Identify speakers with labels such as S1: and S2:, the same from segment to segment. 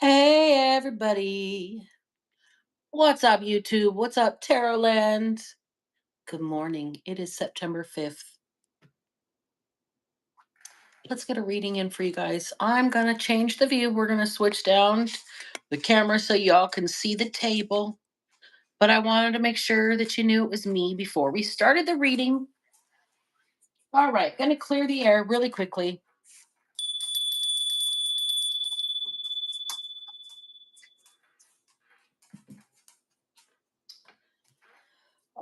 S1: Hey everybody. What's up, YouTube? What's up, Tarotland? Good morning. It is September 5th. Let's get a reading in for you guys. I'm going to change the view. We're going to switch down the camera so y'all can see the table. But I wanted to make sure that you knew it was me before we started the reading. All right, going to clear the air really quickly.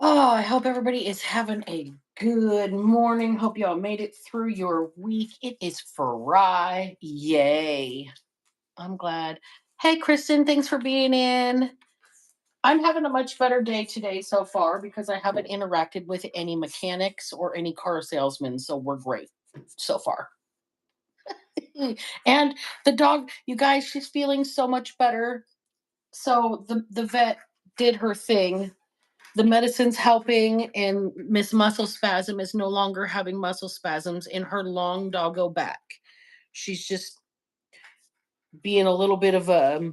S1: Oh, I hope everybody is having a good morning. Hope y'all made it through your week. It is Friday. Yay. I'm glad. Hey, Kristen, thanks for being in. I'm having a much better day today so far because I haven't interacted with any mechanics or any car salesmen. So we're great so far. And the dog, you guys, she's feeling so much better. So the vet did her thing. The medicine's helping, and Miss Muscle Spasm is no longer having muscle spasms in her long doggo back. She's just being a little bit of a,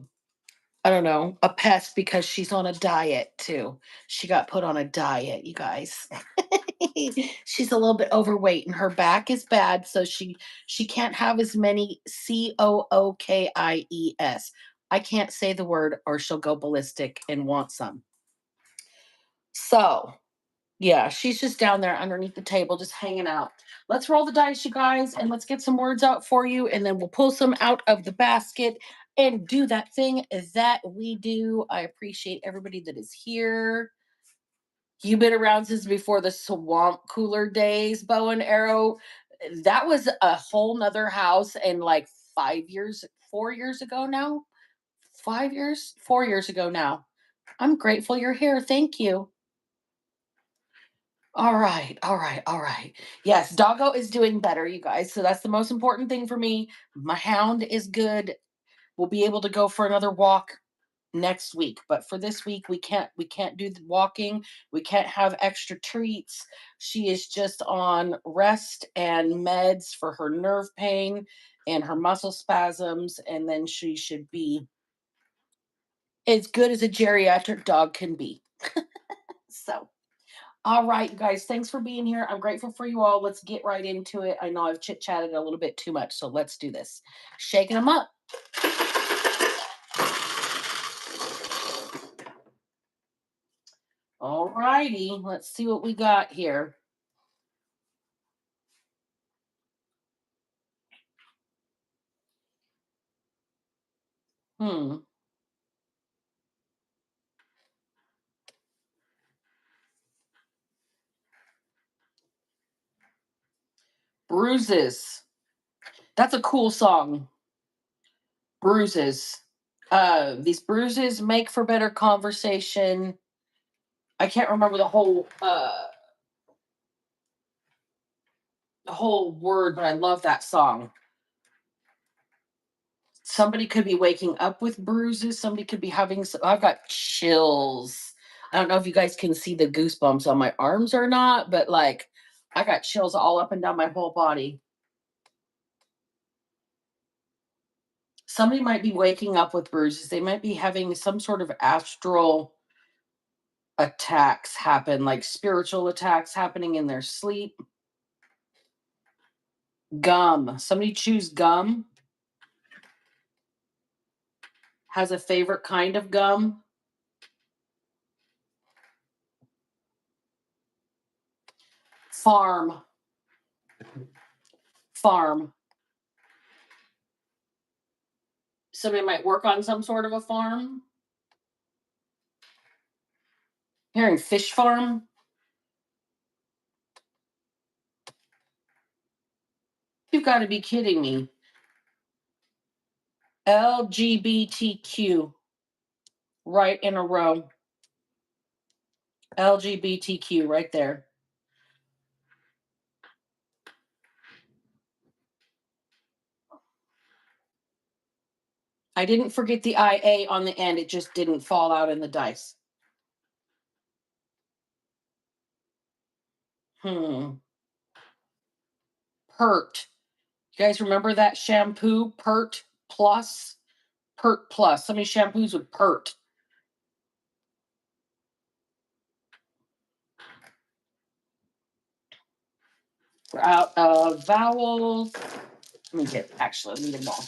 S1: I don't know, a pest because she's on a diet too. She got put on a diet, you guys. She's a little bit overweight and her back is bad, so she can't have as many COOKIES. I can't say the word or she'll go ballistic and want some. So, yeah, she's just down there underneath the table, just hanging out. Let's roll the dice, you guys, and let's get some words out for you. And then we'll pull some out of the basket and do that thing that we do. I appreciate everybody that is here. You've been around since before the swamp cooler days, bow and arrow. That was a whole nother house, and like 5 years, 4 years ago now. 5 years, 4 years ago now. I'm grateful you're here. Thank you. All right, all right, all right. Yes, doggo is doing better, you guys. So that's the most important thing for me. My hound is good. We'll be able to go for another walk next week. But for this week, we can't do the walking. We can't have extra treats. She is just on rest and meds for her nerve pain and her muscle spasms. And then she should be as good as a geriatric dog can be. So all right, you guys, thanks for being here. I'm grateful for you all. Let's get right into it. I know I've chit chatted a little bit too much, so let's do this. Shaking them up. All righty, let's see what we got here. Hmm. Bruises. That's a cool song. Bruises. These bruises make for better conversation. I can't remember the whole word, but I love that song. Somebody could be waking up with bruises. Somebody could be having I've got chills. I don't know if you guys can see the goosebumps on my arms or not, but like I got chills all up and down my whole body. Somebody might be waking up with bruises. They might be having some sort of astral attacks happen, like spiritual attacks happening in their sleep. Gum. Somebody chews gum, has a favorite kind of gum. Farm. Farm. Somebody might work on some sort of a farm. Hearing fish farm. You've got to be kidding me. LGBTQ, right in a row. LGBTQ, right there. I didn't forget the IA on the end. It just didn't fall out in the dice. Hmm. Pert. You guys remember that shampoo, Pert Plus? Pert Plus. So many shampoos with pert. We're out of vowels. Let me them all.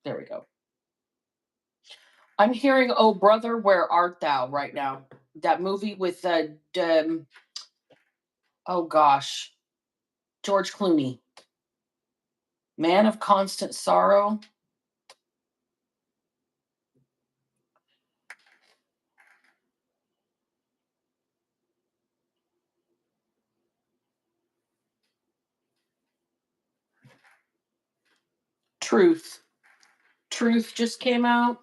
S1: There we go. I'm hearing "Oh Brother, Where Art Thou" right now. That movie with oh gosh, George Clooney. Man of Constant Sorrow. Truth. Truth just came out.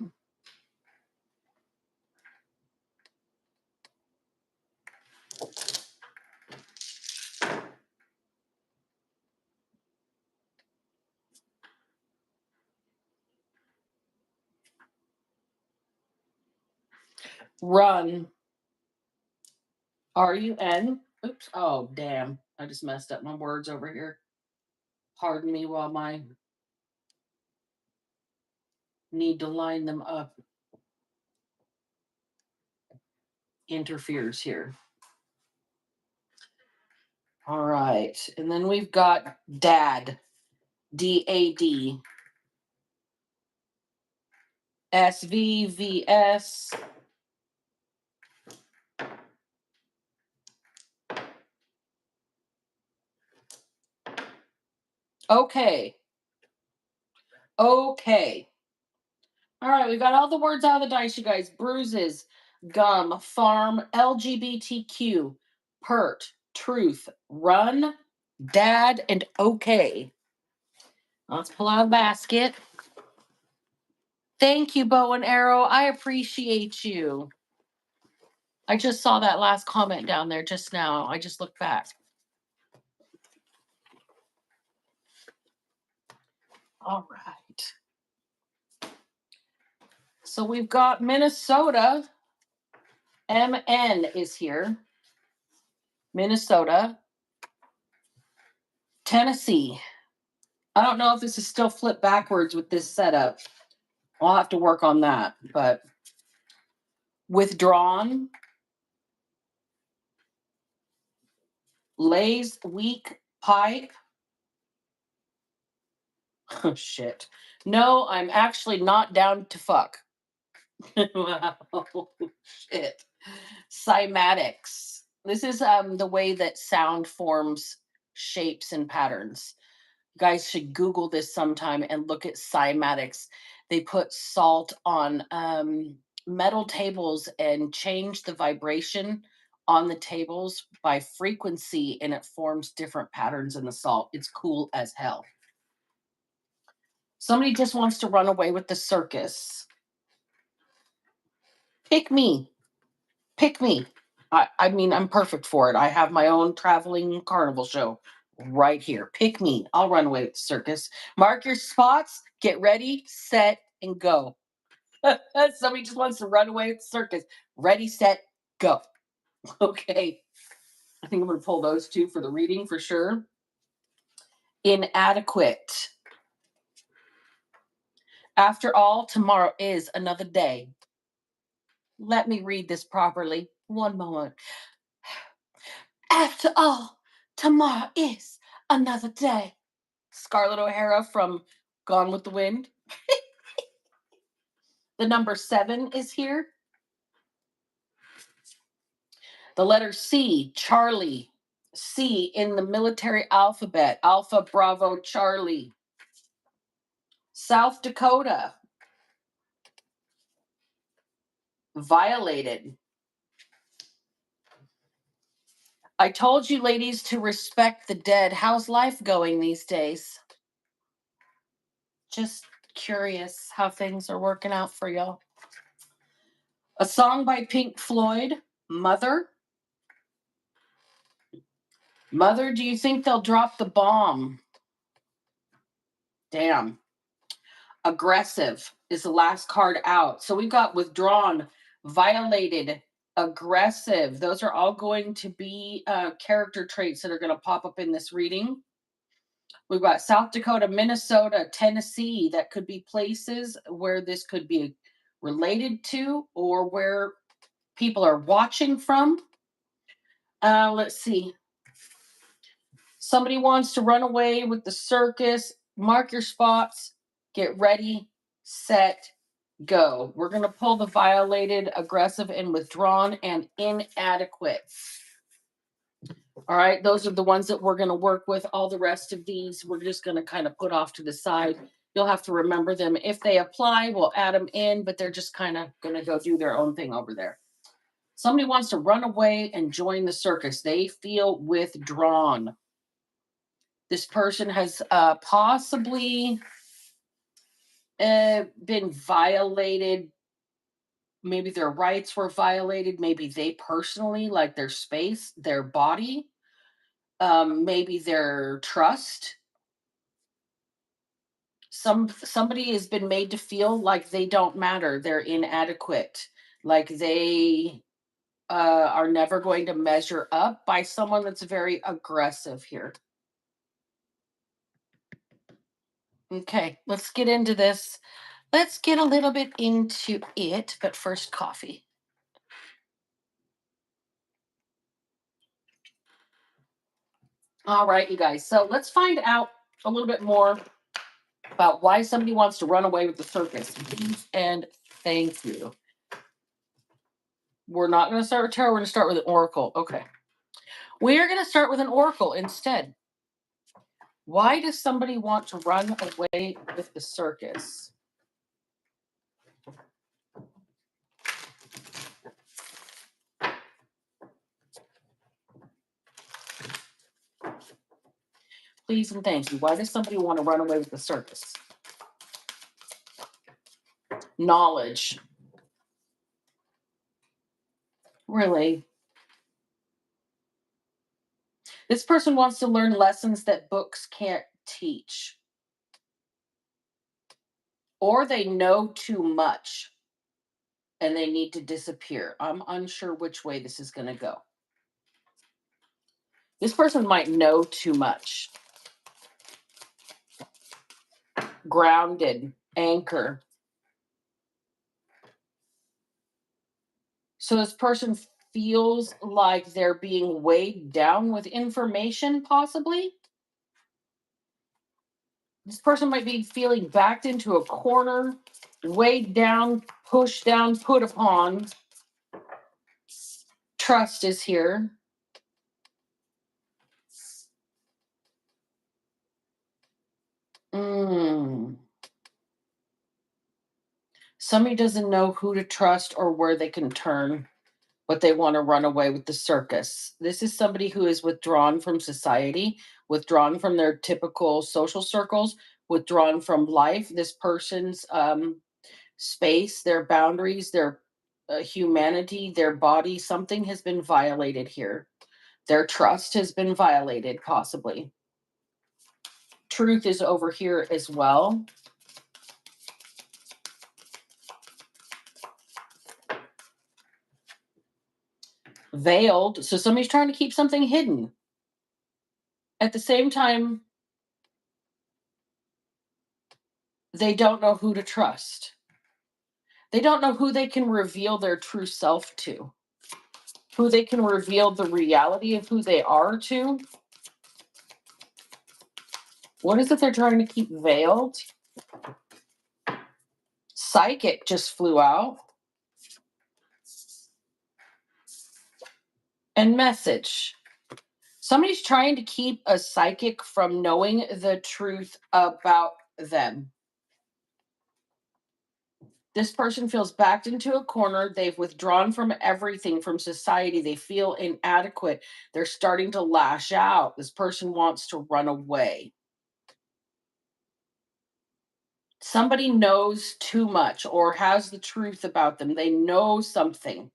S1: Run. RUN. Oops. Oh, damn. I just messed up my words over here. Pardon me while my need to line them up interferes here. All right. And then we've got DAD. DAD. SVVS. Okay. Okay. All right, we got all the words out of the dice, you guys. Bruises, gum, farm, LGBTQ, pert, truth, run, dad, and okay. Let's pull out a basket. Thank you, Bow and Arrow. I appreciate you. I just saw that last comment down there just now. I just looked back. All right. So we've got Minnesota. MN is here. Minnesota. Tennessee. I don't know if this is still flipped backwards with this setup. I'll have to work on that. But withdrawn. Lays weak pipe. Oh, shit. No, I'm actually not down to fuck. Wow. Shit. Cymatics. This is the way that sound forms shapes and patterns. You guys should Google this sometime and look at cymatics. They put salt on metal tables and change the vibration on the tables by frequency, and it forms different patterns in the salt. It's cool as hell. Somebody just wants to run away with the circus. Pick me. Pick me. I mean, I'm perfect for it. I have my own traveling carnival show right here. Pick me. I'll run away with the circus. Mark your spots. Get ready, set, and go. Somebody just wants to run away with the circus. Ready, set, go. Okay. I think I'm going to pull those two for the reading for sure. Inadequate. After all, tomorrow is another day. Let me read this properly. One moment. After all, tomorrow is another day. Scarlett O'Hara from Gone with the Wind. The number 7 is here. The letter C, Charlie. C in the military alphabet. Alpha, Bravo, Charlie. South Dakota. Violated. I told you, ladies, to respect the dead. How's life going these days? Just curious how things are working out for y'all. A song by Pink Floyd, Mother. Mother, do you think they'll drop the bomb? Damn. Aggressive is the last card out. So we've got withdrawn, violated, aggressive. Those are all going to be character traits that are going to pop up in this reading. We've got South Dakota, Minnesota, Tennessee. That could be places where this could be related to or where people are watching from. Let's see. Somebody wants to run away with the circus. Mark your spots. Get ready, set, go. We're going to pull the violated, aggressive, and withdrawn and inadequate. All right, those are the ones that we're going to work with. All the rest of these, we're just going to kind of put off to the side. You'll have to remember them. If they apply, we'll add them in, but they're just kind of going to go do their own thing over there. Somebody wants to run away and join the circus. They feel withdrawn. This person has possibly been violated. Maybe their rights were violated. Maybe they personally, like their space, their body, maybe their trust. Somebody has been made to feel like they don't matter. They're inadequate. Like they are never going to measure up by someone that's very aggressive here. Okay, let's get into this. Let's get a little bit into it, but first, coffee. All right, you guys. So let's find out a little bit more about why somebody wants to run away with the circus. And thank you. We're not going to start with tarot. We're going to start with an oracle. Okay. We are going to start with an oracle instead. Why does somebody want to run away with the circus? Please and thank you. Why does somebody want to run away with the circus? Knowledge. Really? This person wants to learn lessons that books can't teach. Or they know too much and they need to disappear. I'm unsure which way this is going to go. This person might know too much. Grounded, anchor. So this person feels like they're being weighed down with information, possibly. This person might be feeling backed into a corner, weighed down, pushed down, put upon. Trust is here. Somebody doesn't know who to trust or where they can turn, but they want to run away with the circus. This is somebody who is withdrawn from society, withdrawn from their typical social circles, withdrawn from life. This person's space, their boundaries, their humanity, their body, something has been violated here. Their trust has been violated, possibly. Truth is over here as well. Veiled. So somebody's trying to keep something hidden. At the same time, they don't know who to trust. They don't know who they can reveal their true self to, who they can reveal the reality of who they are to. What is it they're trying to keep veiled? Psychic just flew out. And message. Somebody's trying to keep a psychic from knowing the truth about them. This person feels backed into a corner. They've withdrawn from everything, from society. They feel inadequate. They're starting to lash out. This person wants to run away. Somebody knows too much or has the truth about them. They know something.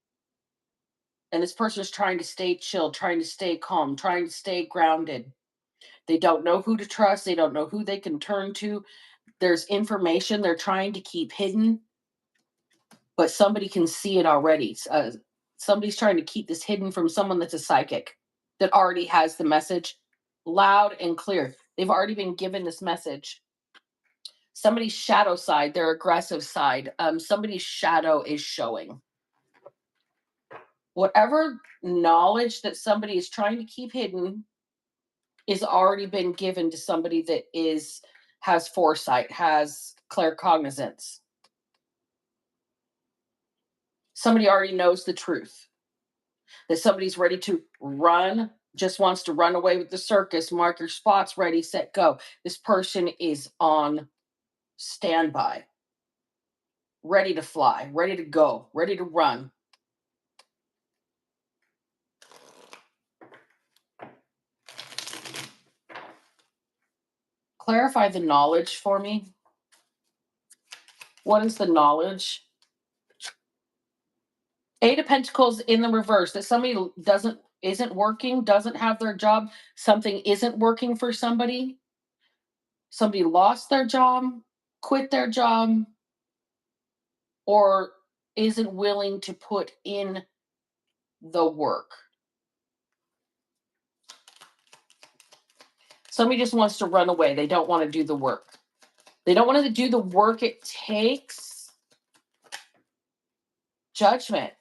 S1: And this person is trying to stay chill, trying to stay calm, trying to stay grounded. They don't know who to trust. They don't know who they can turn to. There's information they're trying to keep hidden, but somebody can see it already. Somebody's trying to keep this hidden from someone that's a psychic that already has the message loud and clear. They've already been given this message. Somebody's shadow side, their aggressive side, somebody's shadow is showing. Whatever knowledge that somebody is trying to keep hidden is already been given to somebody that is has foresight, has claircognizance. Somebody already knows the truth. That somebody's ready to run, just wants to run away with the circus, mark your spots, ready, set, go. This person is on standby, ready to fly, ready to go, ready to run. Clarify the knowledge for me. What is the knowledge? Eight of Pentacles in the reverse, that somebody isn't working, doesn't have their job, something isn't working for somebody. Somebody lost their job, quit their job, or isn't willing to put in the work. Somebody just wants to run away. They don't want to do the work. They don't want to do the work it takes. Judgment.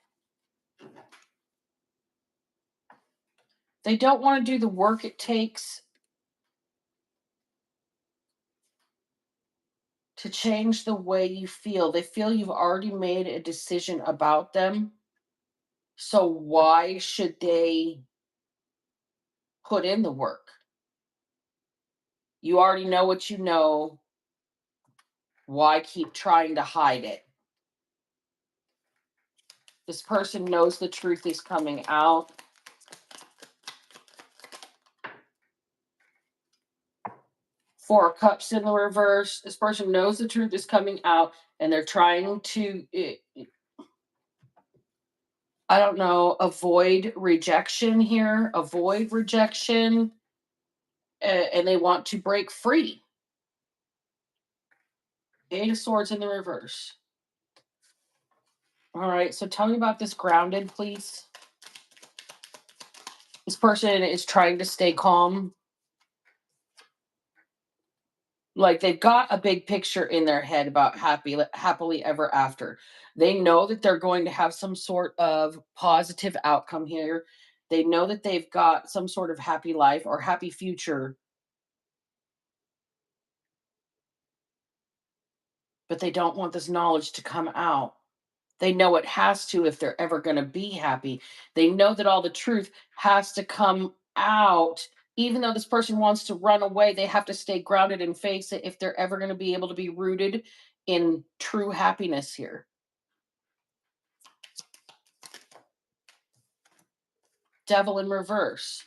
S1: They don't want to do the work it takes to change the way you feel. They feel you've already made a decision about them. So why should they put in the work? You already know what you know. Why keep trying to hide it? This person knows the truth is coming out. Four of Cups in the reverse. This person knows the truth is coming out and they're trying to, I don't know, avoid rejection here, avoid rejection, and they want to break free. Eight of Swords in the reverse. All right, so tell me about this grounded, please. This person is trying to stay calm. Like they've got a big picture in their head about happily ever after. They know that they're going to have some sort of positive outcome here. They know that they've got some sort of happy life or happy future, but they don't want this knowledge to come out. They know it has to if they're ever going to be happy. They know that all the truth has to come out. Even though this person wants to run away, they have to stay grounded and face it if they're ever going to be able to be rooted in true happiness here. Devil in reverse.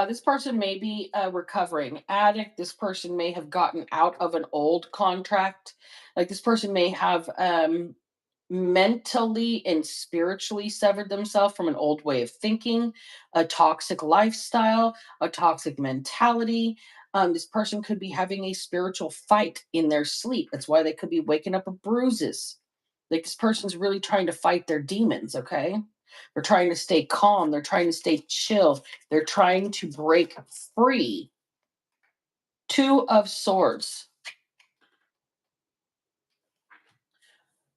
S1: This person may be a recovering addict. This person may have gotten out of an old contract. Like this person may have mentally and spiritually severed themselves from an old way of thinking, a toxic lifestyle, a toxic mentality. This person could be having a spiritual fight in their sleep. That's why they could be waking up with bruises. Like this person's really trying to fight their demons, okay? They're trying to stay calm. They're trying to stay chill. They're trying to break free. Two of Swords.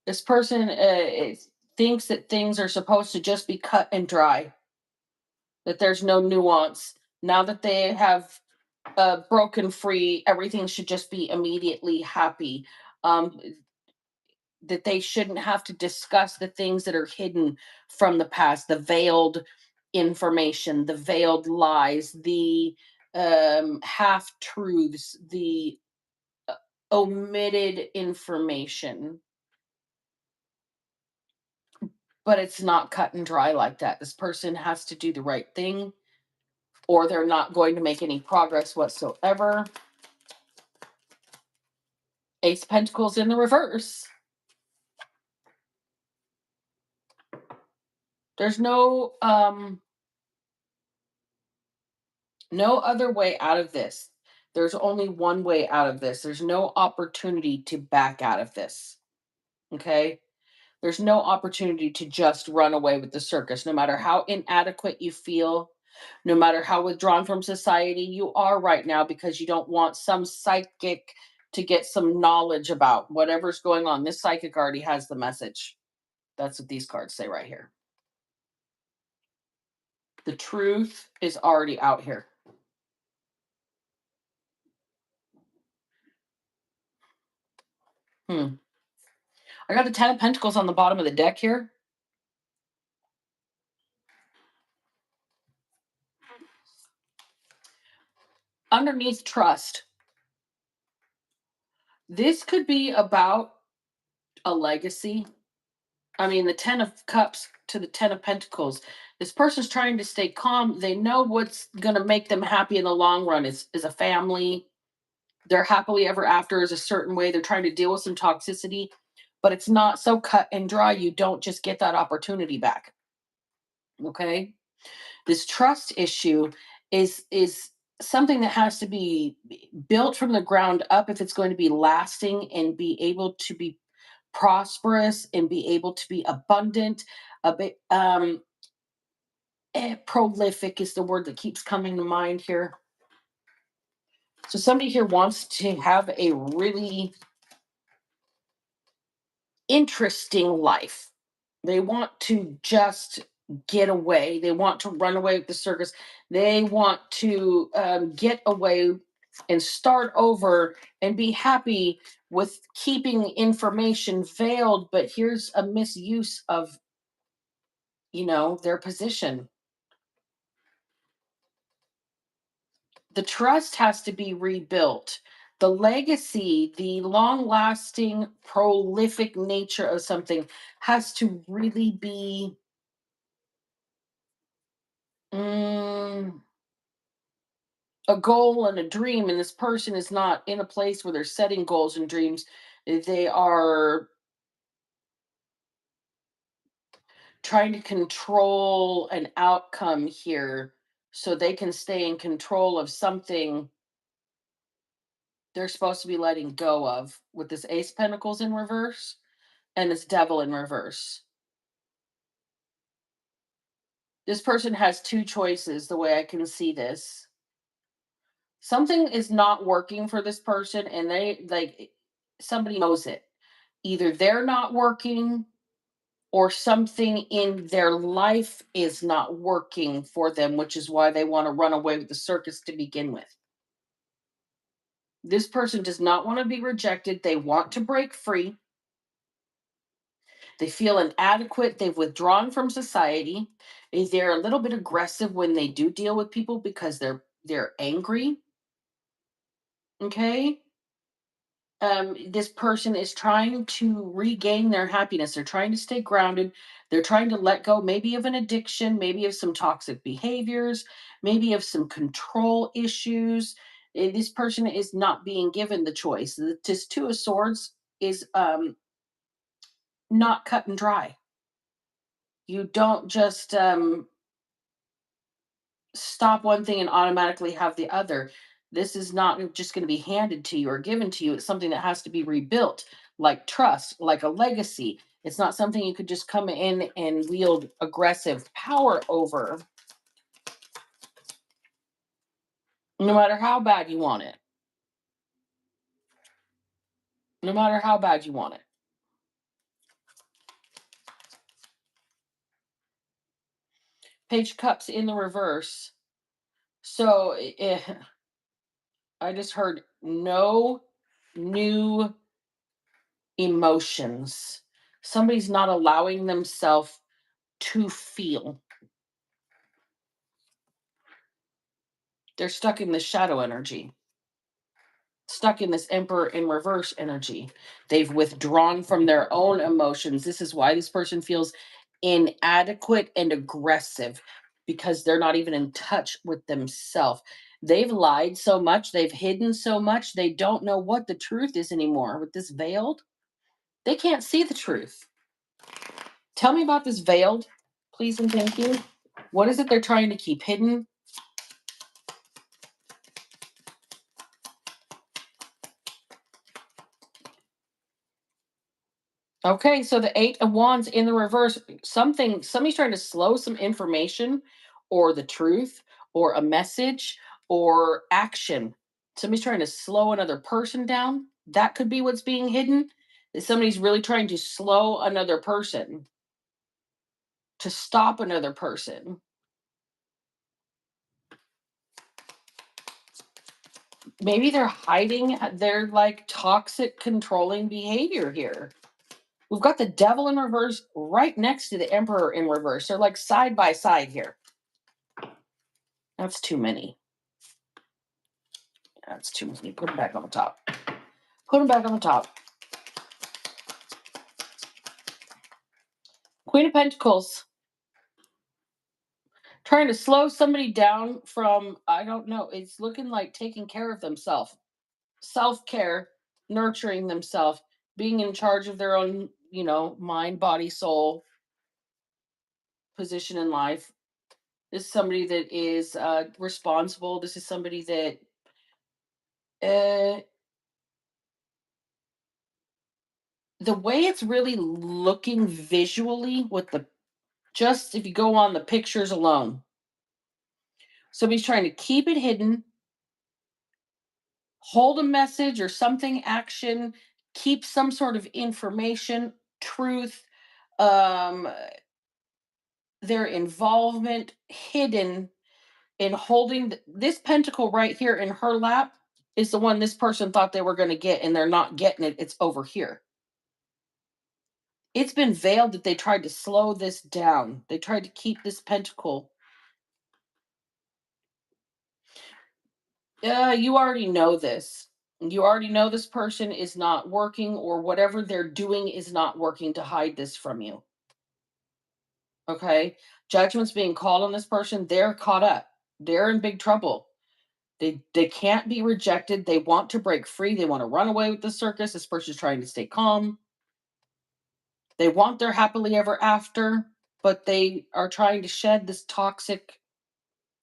S1: This person thinks that things are supposed to just be cut and dry, that there's no nuance. Now that they have broken free, everything should just be immediately happy. Um, that they shouldn't have to discuss the things that are hidden from the past, the veiled information, the veiled lies, the half truths, the omitted information. But it's not cut and dry like that. This person has to do the right thing, or they're not going to make any progress whatsoever. Ace of Pentacles in the reverse. There's no other way out of this. There's only one way out of this. There's no opportunity to back out of this. Okay? There's no opportunity to just run away with the circus. No matter how inadequate you feel, No matter how withdrawn from society you are right now, because you don't want some psychic to get some knowledge about whatever's going on. This psychic already has the message. That's what these cards say right here. The truth is already out here. Hmm. I got the Ten of Pentacles on the bottom of the deck here. Underneath trust. This could be about a legacy. I mean, the Ten of Cups to the Ten of Pentacles. This person's trying to stay calm. They know what's going to make them happy in the long run is a family. Their happily ever after is a certain way. They're trying to deal with some toxicity, but it's not so cut and dry. You don't just get that opportunity back. Okay? This trust issue is something that has to be built from the ground up if it's going to be lasting and be able to be prosperous and be able to be abundant. A bit prolific is the word that keeps coming to mind here. So somebody here wants to have a really interesting life. They want to just get away. They want to run away with the circus. They want to get away and start over and be happy with keeping information veiled. But here's a misuse of, their position. The trust has to be rebuilt. The legacy, the long lasting, prolific nature of something has to really be mm, a goal and a dream. And this person is not in a place where they're setting goals and dreams. They are trying to control an outcome here so they can stay in control of something they're supposed to be letting go of, with this Ace Pentacles in reverse and this Devil in reverse. This person has two choices, the way I can see this. Something is not working for this person, and somebody knows it. Either they're not working or something in their life is not working for them, which is why they want to run away with the circus to begin with. This person does not want to be rejected. They want to break free. They feel inadequate. They've withdrawn from society. They're a little bit aggressive when they do deal with people because they're angry. Okay. This person is trying to regain their happiness. They're trying to stay grounded. They're trying to let go, maybe of an addiction, maybe of some toxic behaviors, maybe of some control issues. This person is not being given the choice. This Two of Swords is not cut and dry. You don't just stop one thing and automatically have the other. This is not just going to be handed to you or given to you. It's something that has to be rebuilt, like trust, like a legacy. It's not something you could just come in and wield aggressive power over, no matter how bad you want it. No matter how bad you want it. Page of Cups in the reverse. So I just heard no new emotions. Somebody's not allowing themselves to feel. They're stuck in the shadow energy, stuck in this Emperor in reverse energy. They've withdrawn from their own emotions. This is why this person feels inadequate and aggressive, because they're not even in touch with themselves. They've lied so much, they've hidden so much, they don't know what the truth is anymore. With this veiled, they can't see the truth. Tell me about this veiled, please and thank you. What is it they're trying to keep hidden? Okay, so the Eight of Wands in the reverse, somebody's trying to slow some information or the truth or a message or action. Somebody's trying to slow another person down. That could be what's being hidden. Is somebody's really trying to slow another person, to stop another person. Maybe they're hiding their like toxic controlling behavior here. We've got the devil in reverse right next to the emperor in reverse. They're like side by side here. That's too many. That's too many. Put them back on the top. Put them back on the top. Queen of Pentacles. Trying to slow somebody down from, I don't know, it's looking like taking care of themselves. Self-care, nurturing themselves, being in charge of their own, mind, body, soul, position in life. This is somebody that is responsible. This is somebody that uh, the way it's really looking visually with the, just if you go on the pictures alone, somebody's trying to keep it hidden, hold a message or something, action, keep some sort of information, truth, um, their involvement hidden in holding this pentacle right here in her lap is the one this person thought they were going to get, and they're not getting it. It's over here. It's been veiled that they tried to slow this down. They tried to keep this pentacle. You already know this. You already know this person is not working, or whatever they're doing is not working to hide this from you. Okay? Judgment's being called on this person. They're caught up. They're in big trouble. They can't be rejected. They want to break free. They want to run away with the circus. This person's trying to stay calm. They want their happily ever after, but they are trying to shed this toxic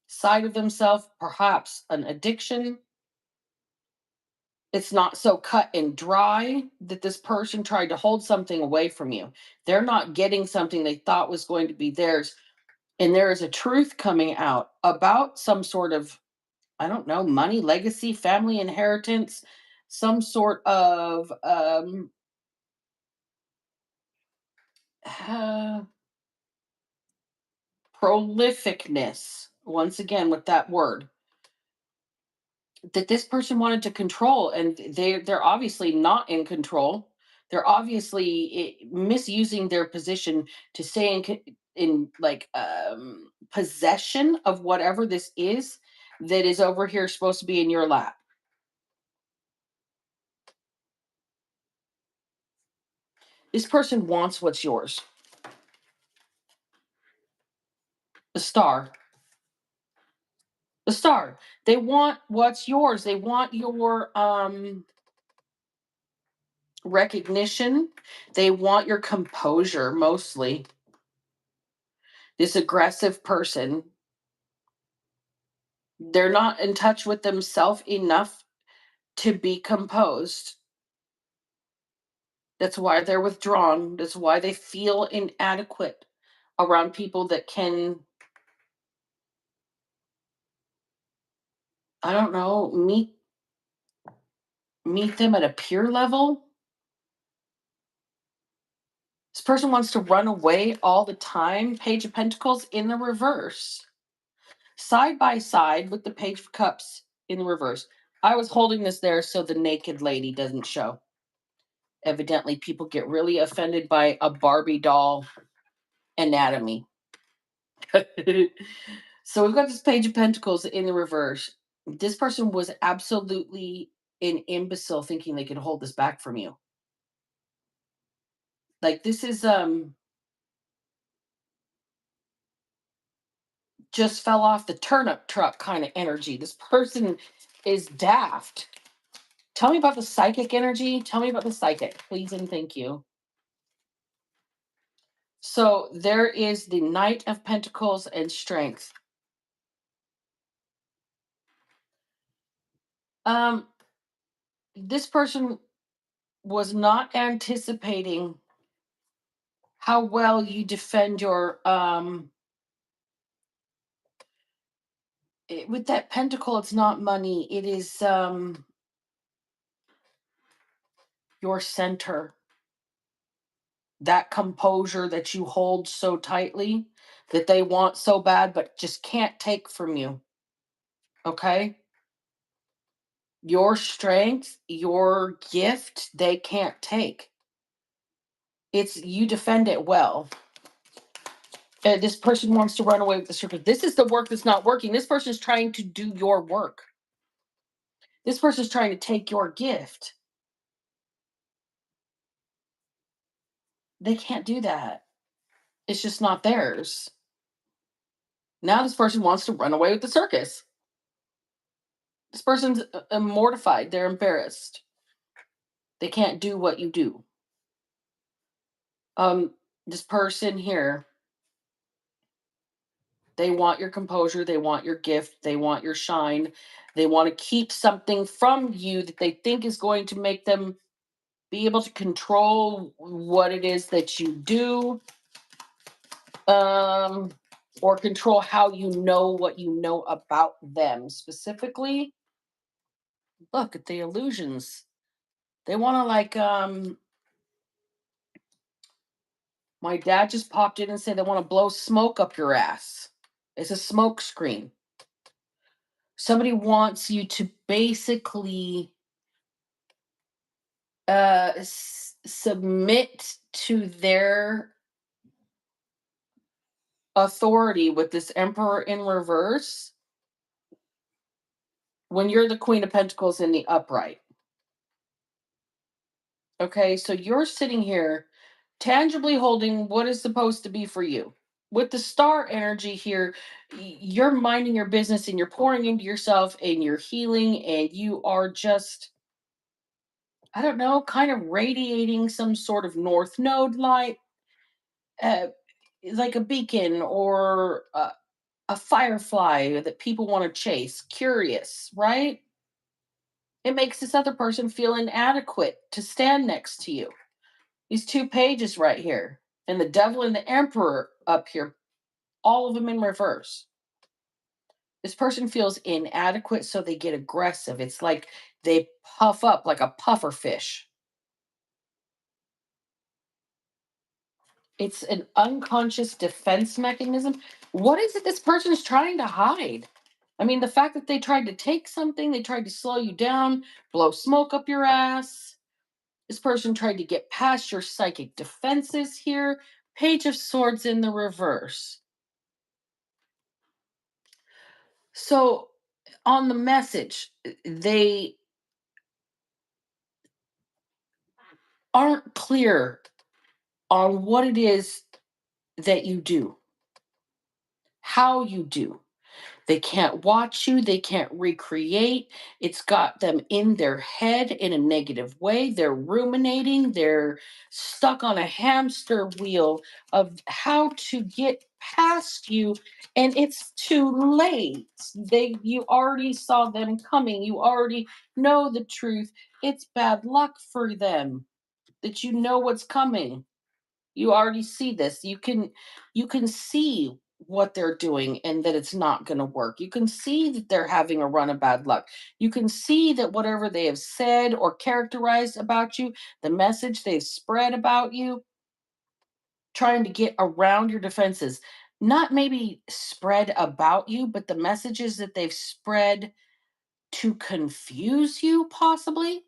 S1: side of themselves, perhaps an addiction. It's not so cut and dry that this person tried to hold something away from you. They're not getting something they thought was going to be theirs. And there is a truth coming out about some sort of, I don't know, money, legacy, family inheritance, some sort of uh, prolificness. Once again, with that word, that this person wanted to control, and they're obviously not in control. They're obviously misusing their position to stay in like possession of whatever this is that is over here supposed to be in your lap. This person wants what's yours. The star. The star. They want what's yours. They want your recognition. They want your composure mostly. This aggressive person, they're not in touch with themselves enough to be composed. That's why they're withdrawn. That's why they feel inadequate around people that can, I don't know, meet them at a peer level. This person wants to run away all the time. Page of Pentacles in the reverse. Side by side with the Page of Cups in the reverse. I was holding this there so the naked lady doesn't show. Evidently, people get really offended by a Barbie doll anatomy. So we've got this Page of Pentacles in the reverse. This person was absolutely an imbecile thinking they could hold this back from you. Like this is just fell off the turnip truck kind of energy. This person is daft. Tell me about the psychic energy. Tell me about the psychic, please and thank you. So there is the Knight of Pentacles and Strength. Um, this person was not anticipating how well you defend your With that pentacle, it's not money. It is your center, that composure that you hold so tightly, that they want so bad but just can't take from you. Okay? Your strength, your gift, they can't take. It's you defend it well. This person wants to run away with the circle. This is the work that's not working. This person is trying to do your work. This person is trying to take your gift. They can't do that. It's just not theirs. Now this person wants to run away with the circus. This person's mortified. They're embarrassed. They can't do what you do. This person here, they want your composure, they want your gift, they want your shine. They want to keep something from you that they think is going to make them be able to control what it is that you do, um, or control how you know what you know about them specifically. Look at the illusions. They want to my dad just popped in and said they want to blow smoke up your ass. It's a smoke screen. Somebody wants you to basically submit to their authority with this emperor in reverse when you're the queen of pentacles in the upright. Okay, so you're sitting here tangibly holding what is supposed to be for you. With the star energy here, you're minding your business and you're pouring into yourself and you're healing and you are just, I don't know, kind of radiating some sort of north node light, uh, like a beacon or a firefly that people want to chase, curious, right? It makes this other person feel inadequate to stand next to you. These two pages right here, and the devil and the emperor up here, all of them in reverse. This person feels inadequate, so they get aggressive. It's like they puff up like a puffer fish. It's an unconscious defense mechanism. What is it this person is trying to hide? I mean, the fact that they tried to take something, they tried to slow you down, blow smoke up your ass. This person tried to get past your psychic defenses here. Page of Swords in the reverse. So, on the message, they aren't clear on what it is that you do, how you do. They can't watch you, they can't recreate. It's got them in their head in a negative way. They're ruminating, they're stuck on a hamster wheel of how to get past you, and it's too late. You already saw them coming. You already know the truth. It's bad luck for them that you know what's coming. You already see this. You can see what they're doing and that it's not going to work. You can see that they're having a run of bad luck. You can see that whatever they have said or characterized about you, the message they've spread about you, trying to get around your defenses, not maybe spread about you, but the messages that they've spread to confuse you, possibly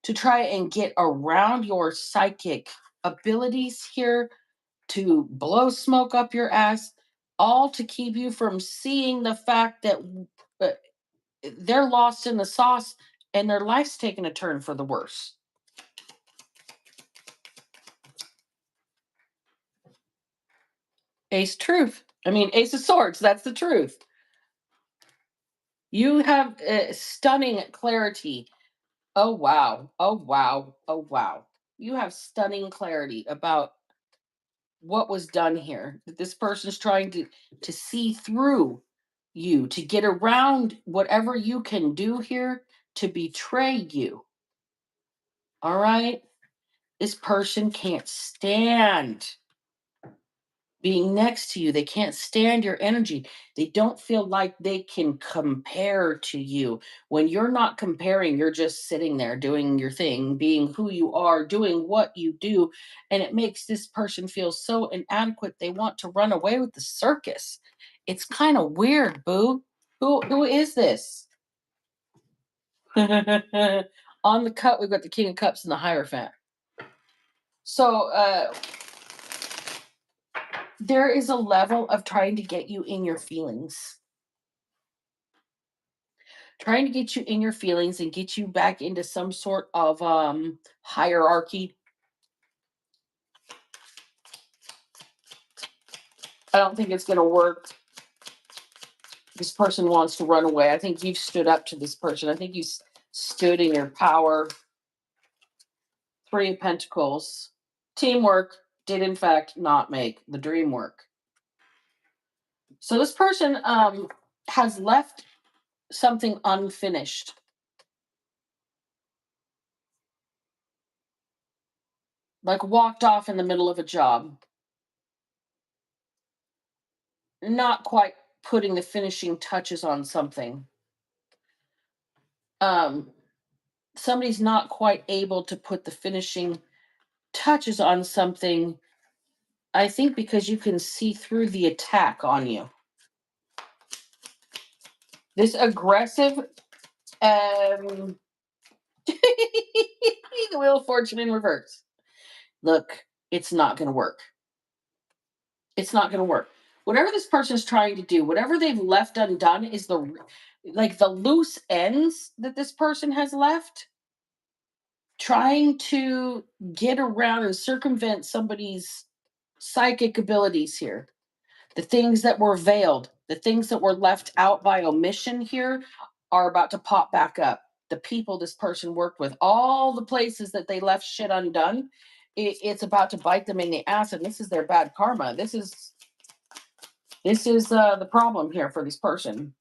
S1: to try and get around your psychic abilities here, to blow smoke up your ass, all to keep you from seeing the fact that uh, they're lost in the sauce and their life's taken a turn for the worse. Ace truth. I mean, Ace of Swords, that's the truth. You have stunning clarity. Oh, wow. Oh, wow. Oh, wow. You have stunning clarity about what was done here. That this person is trying to see through you, to get around whatever you can do here to betray you. All right? This person can't stand being next to you. They can't stand your energy. They don't feel like they can compare to you. When you're not comparing, you're just sitting there doing your thing, being who you are, doing what you do. And it makes this person feel so inadequate. They want to run away with the circus. It's kind of weird, boo. Who is this? On the cut, we've got the King of Cups and the Hierophant. So there is a level of trying to get you in your feelings, trying to get you in your feelings and get you back into some sort of hierarchy. I don't think it's going to work. This person wants to run away. I think you've stood up to this person. I think you stood in your power. Three of Pentacles. Teamwork did, in fact, not make the dream work. So this person has left something unfinished. Like walked off in the middle of a job. Not quite putting the finishing touches on something. Um, Somebody's not quite able to put the finishing touches on something, I think because you can see through the attack on you. This aggressive, the Wheel of Fortune in reverse. Look, it's not going to work. It's not going to work. Whatever this person's trying to do, whatever they've left undone is the loose ends that this person has left, trying to get around and circumvent somebody's psychic abilities here. The things that were veiled, the things that were left out by omission here are about to pop back up. The people this person worked with, all the places that they left shit undone, it's about to bite them in the ass, and this is their bad karma. This is the problem here for this person.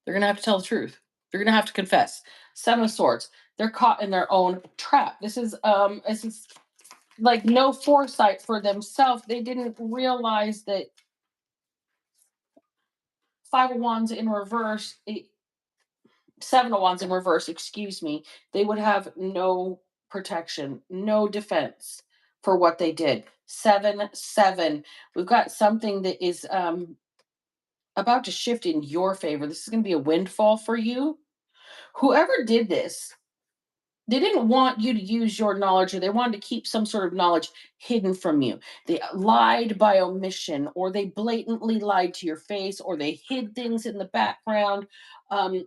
S1: They're gonna have to tell the truth. They're gonna have to confess. Seven of Swords. They're caught in their own trap. This is like no foresight for themselves. They didn't realize that Five of Wands in reverse, Seven of Wands in reverse, excuse me, they would have no protection, no defense for what they did. 7-7. We've got something that is about to shift in your favor. This is going to be a windfall for you. Whoever did this, they didn't want you to use your knowledge, or they wanted to keep some sort of knowledge hidden from you. They lied by omission, or they blatantly lied to your face, or they hid things in the background,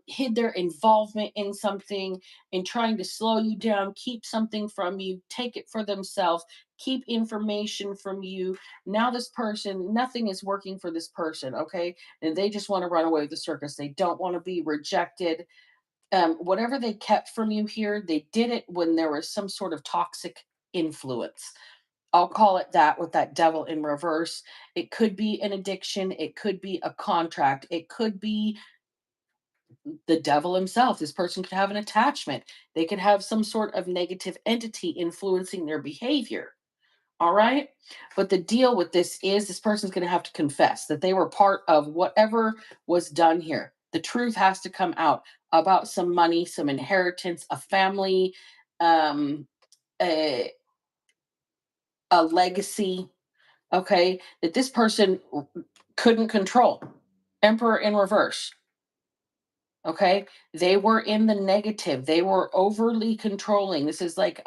S1: hid their involvement in something, in trying to slow you down, keep something from you, take it for themselves, keep information from you. Now this person, nothing is working for this person, okay? And they just want to run away with the circus. They don't want to be rejected. Whatever they kept from you here, they did it when there was some sort of toxic influence. I'll call it that, with that devil in reverse. It could be an addiction. It could be a contract. It could be the devil himself. This person could have an attachment. They could have some sort of negative entity influencing their behavior. All right. But the deal with this is this person's going to have to confess that they were part of whatever was done here. The truth has to come out about some money, some inheritance, a family, um, a, a legacy. Okay. That this person couldn't control. Emperor in reverse. Okay. They were in the negative. They were overly controlling. This is like,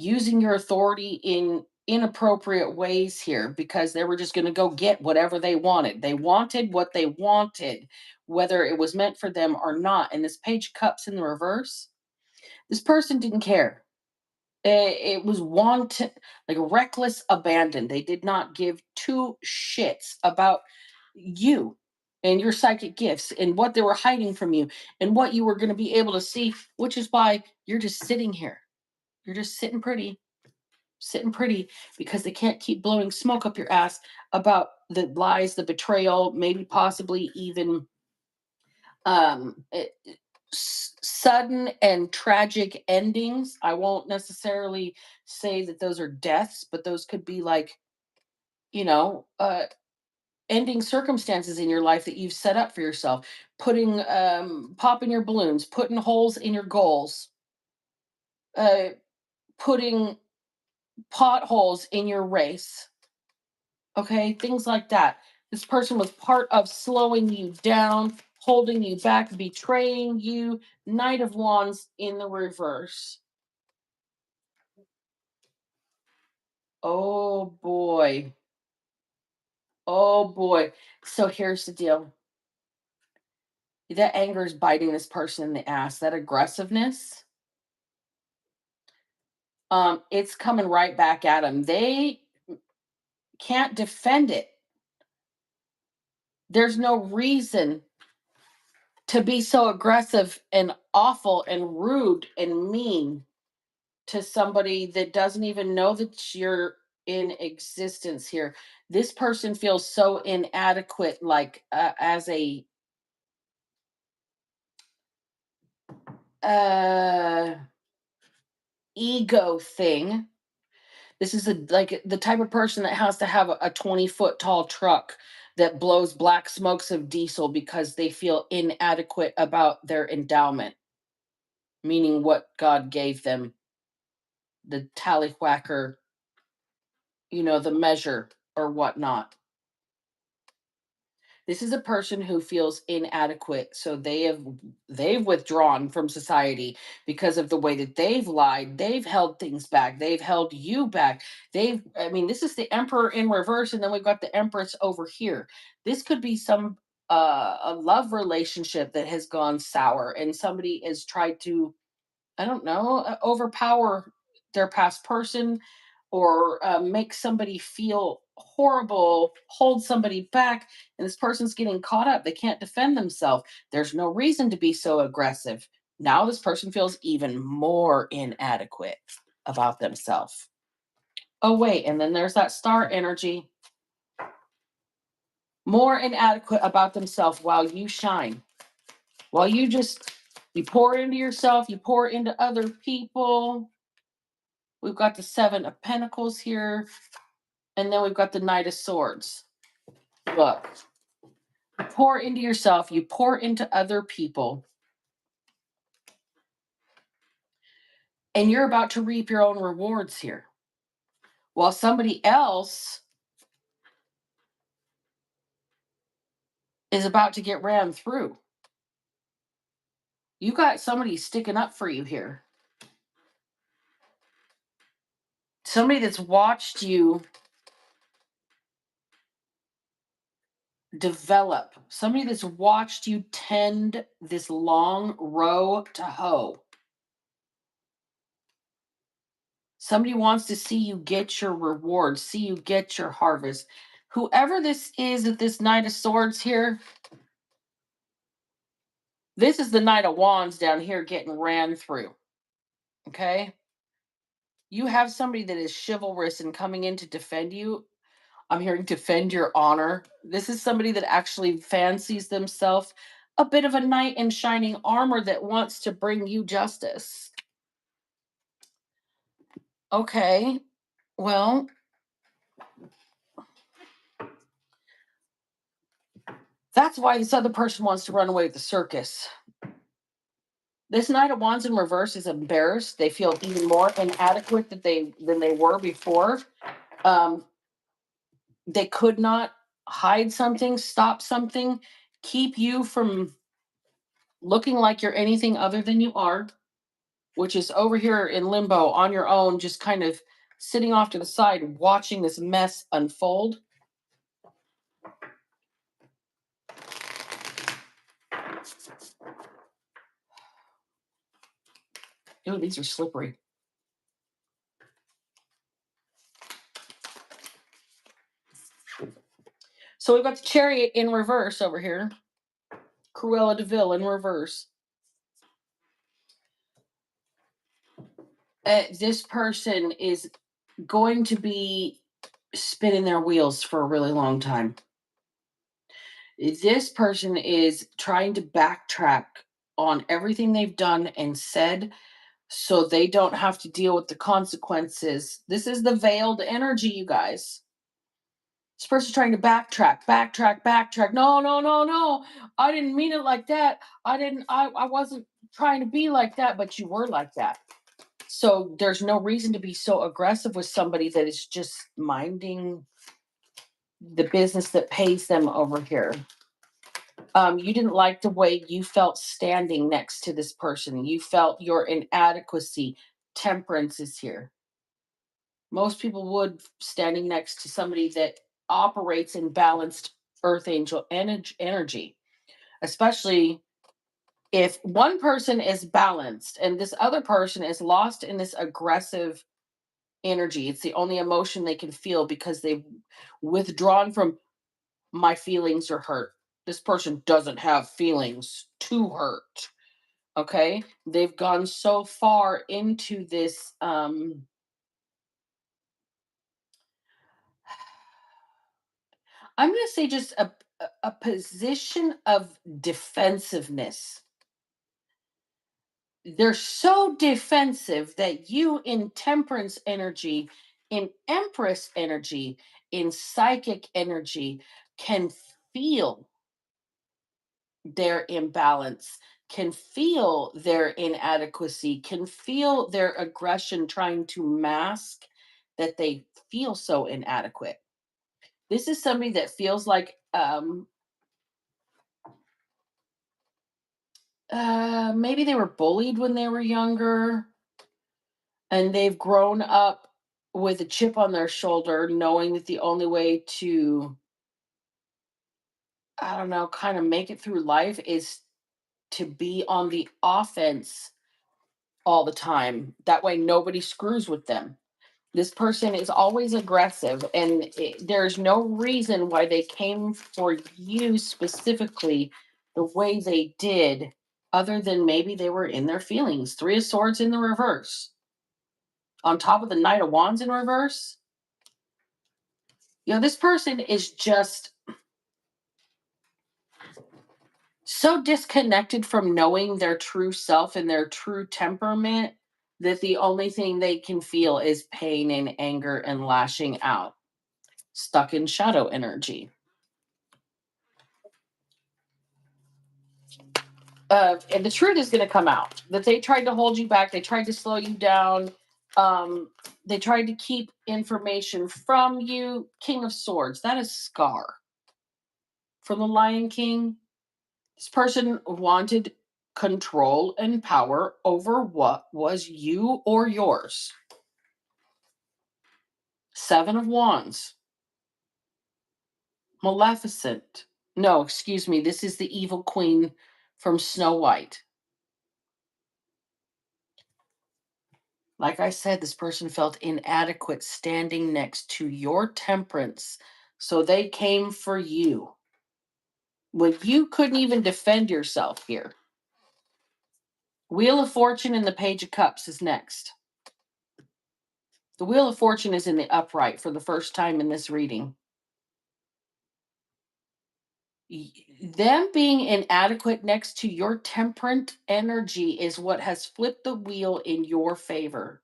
S1: using your authority in inappropriate ways here, because they were just going to go get whatever they wanted. They wanted what they wanted, whether it was meant for them or not. And this Page of Cups in the reverse, this person didn't care. It was wanton, like reckless abandon. They did not give two shits about you and your psychic gifts and what they were hiding from you and what you were going to be able to see, which is why you're just sitting here. You're just sitting pretty, because they can't keep blowing smoke up your ass about the lies, the betrayal, maybe possibly even um, eh, sudden and tragic endings. I won't necessarily say that those are deaths, but those could be like, you know, ending circumstances in your life that you've set up for yourself, putting popping your balloons, putting holes in your goals, uh putting potholes in your race. Okay, things like that. This person was part of slowing you down, holding you back, betraying you. Knight of Wands in the reverse. Oh boy. Oh boy. So here's the deal. That anger is biting this person in the ass. That aggressiveness, it's coming right back at them. They can't defend it. There's no reason to be so aggressive and awful and rude and mean to somebody that doesn't even know that you're in existence here. This person feels so inadequate, like as a uh, ego thing. This is like the type of person that has to have a 20-foot tall truck that blows black smokes of diesel because they feel inadequate about their endowment, meaning what God gave them, the tallywhacker, the measure or whatnot. This is a person who feels inadequate, so they've withdrawn from society because of the way that they've lied, they've held things back, they've held you back. I mean, this is the Emperor in reverse, and then we've got the Empress over here. This could be some a love relationship that has gone sour, and somebody has tried to, I don't know, overpower their past person, or make somebody feel horrible, hold somebody back, and this person's getting caught up. They can't defend themselves. There's no reason to be so aggressive. Now this person feels even more inadequate about themselves. Oh, wait, and then there's that star energy. More inadequate about themselves while you shine. While you pour into yourself, you pour into other people. We've got the Seven of Pentacles here, and then we've got the Knight of Swords. Look, you pour into yourself, you pour into other people, and you're about to reap your own rewards here. While somebody else is about to get ran through. You got somebody sticking up for you here. Somebody that's watched you develop. Somebody that's watched you tend this long row to hoe. Somebody wants to see you get your reward, see you get your harvest. Whoever this is at this Knight of Swords here, this is the Knight of Wands down here getting ran through. Okay? You have somebody that is chivalrous and coming in to defend you. I'm hearing defend your honor. This is somebody that actually fancies themselves a bit of a knight in shining armor that wants to bring you justice. Okay, well, that's why this other person wants to run away with the circus. This Knight of Wands in reverse is embarrassed. They feel even more inadequate than they were before. Um, they could not hide something, stop something, keep you from looking like you're anything other than you are, which is over here in limbo on your own, just kind of sitting off to the side, watching this mess unfold. Ooh, these are slippery. So we've got the Chariot in reverse over here. Cruella de Vil in reverse. This person is going to be spinning their wheels for a really long time. This person is trying to backtrack on everything they've done and said so they don't have to deal with the consequences. This is the veiled energy, you guys. This person's trying to backtrack, backtrack, backtrack. No, no, no, no. I didn't mean it like that. I wasn't trying to be like that, but you were like that. So there's no reason to be so aggressive with somebody that is just minding the business that pays them over here. You didn't like the way you felt standing next to this person. You felt your inadequacy. Temperance is here. Most people would standing next to somebody that operates in balanced earth angel energy, especially if one person is balanced and this other person is lost in this aggressive energy. It's the only emotion they can feel because they've withdrawn from my feelings are hurt. This person doesn't have feelings to hurt. Okay. They've gone so far into this I'm going to say just a position of defensiveness. They're so defensive that you in temperance energy, in empress energy, in psychic energy can feel their imbalance, can feel their inadequacy, can feel their aggression trying to mask that they feel so inadequate. This is somebody that feels like maybe they were bullied when they were younger and they've grown up with a chip on their shoulder, knowing that the only way to, I don't know, kind of make it through life is to be on the offense all the time. That way, nobody screws with them. This person is always aggressive, and there's no reason why they came for you specifically the way they did, other than maybe they were in their feelings. Three of Swords in the reverse, on top of the Knight of Wands in reverse. This person is just so disconnected from knowing their true self and their true temperament that the only thing they can feel is pain and anger and lashing out. Stuck in shadow energy. And the truth is going to come out that they tried to hold you back. They tried to slow you down. Um, they tried to keep information from you. King of Swords, that is Scar from the Lion King. This person wanted control and power over what was you or yours. Seven of Wands. Maleficent. No, excuse me. This is the evil queen from Snow White. Like I said, this person felt inadequate standing next to your temperance. So they came for you when you couldn't even defend yourself here. Wheel of Fortune and the Page of Cups is next. The Wheel of Fortune is in the upright for the first time in this reading. Them being inadequate next to your temperate energy is what has flipped the wheel in your favor.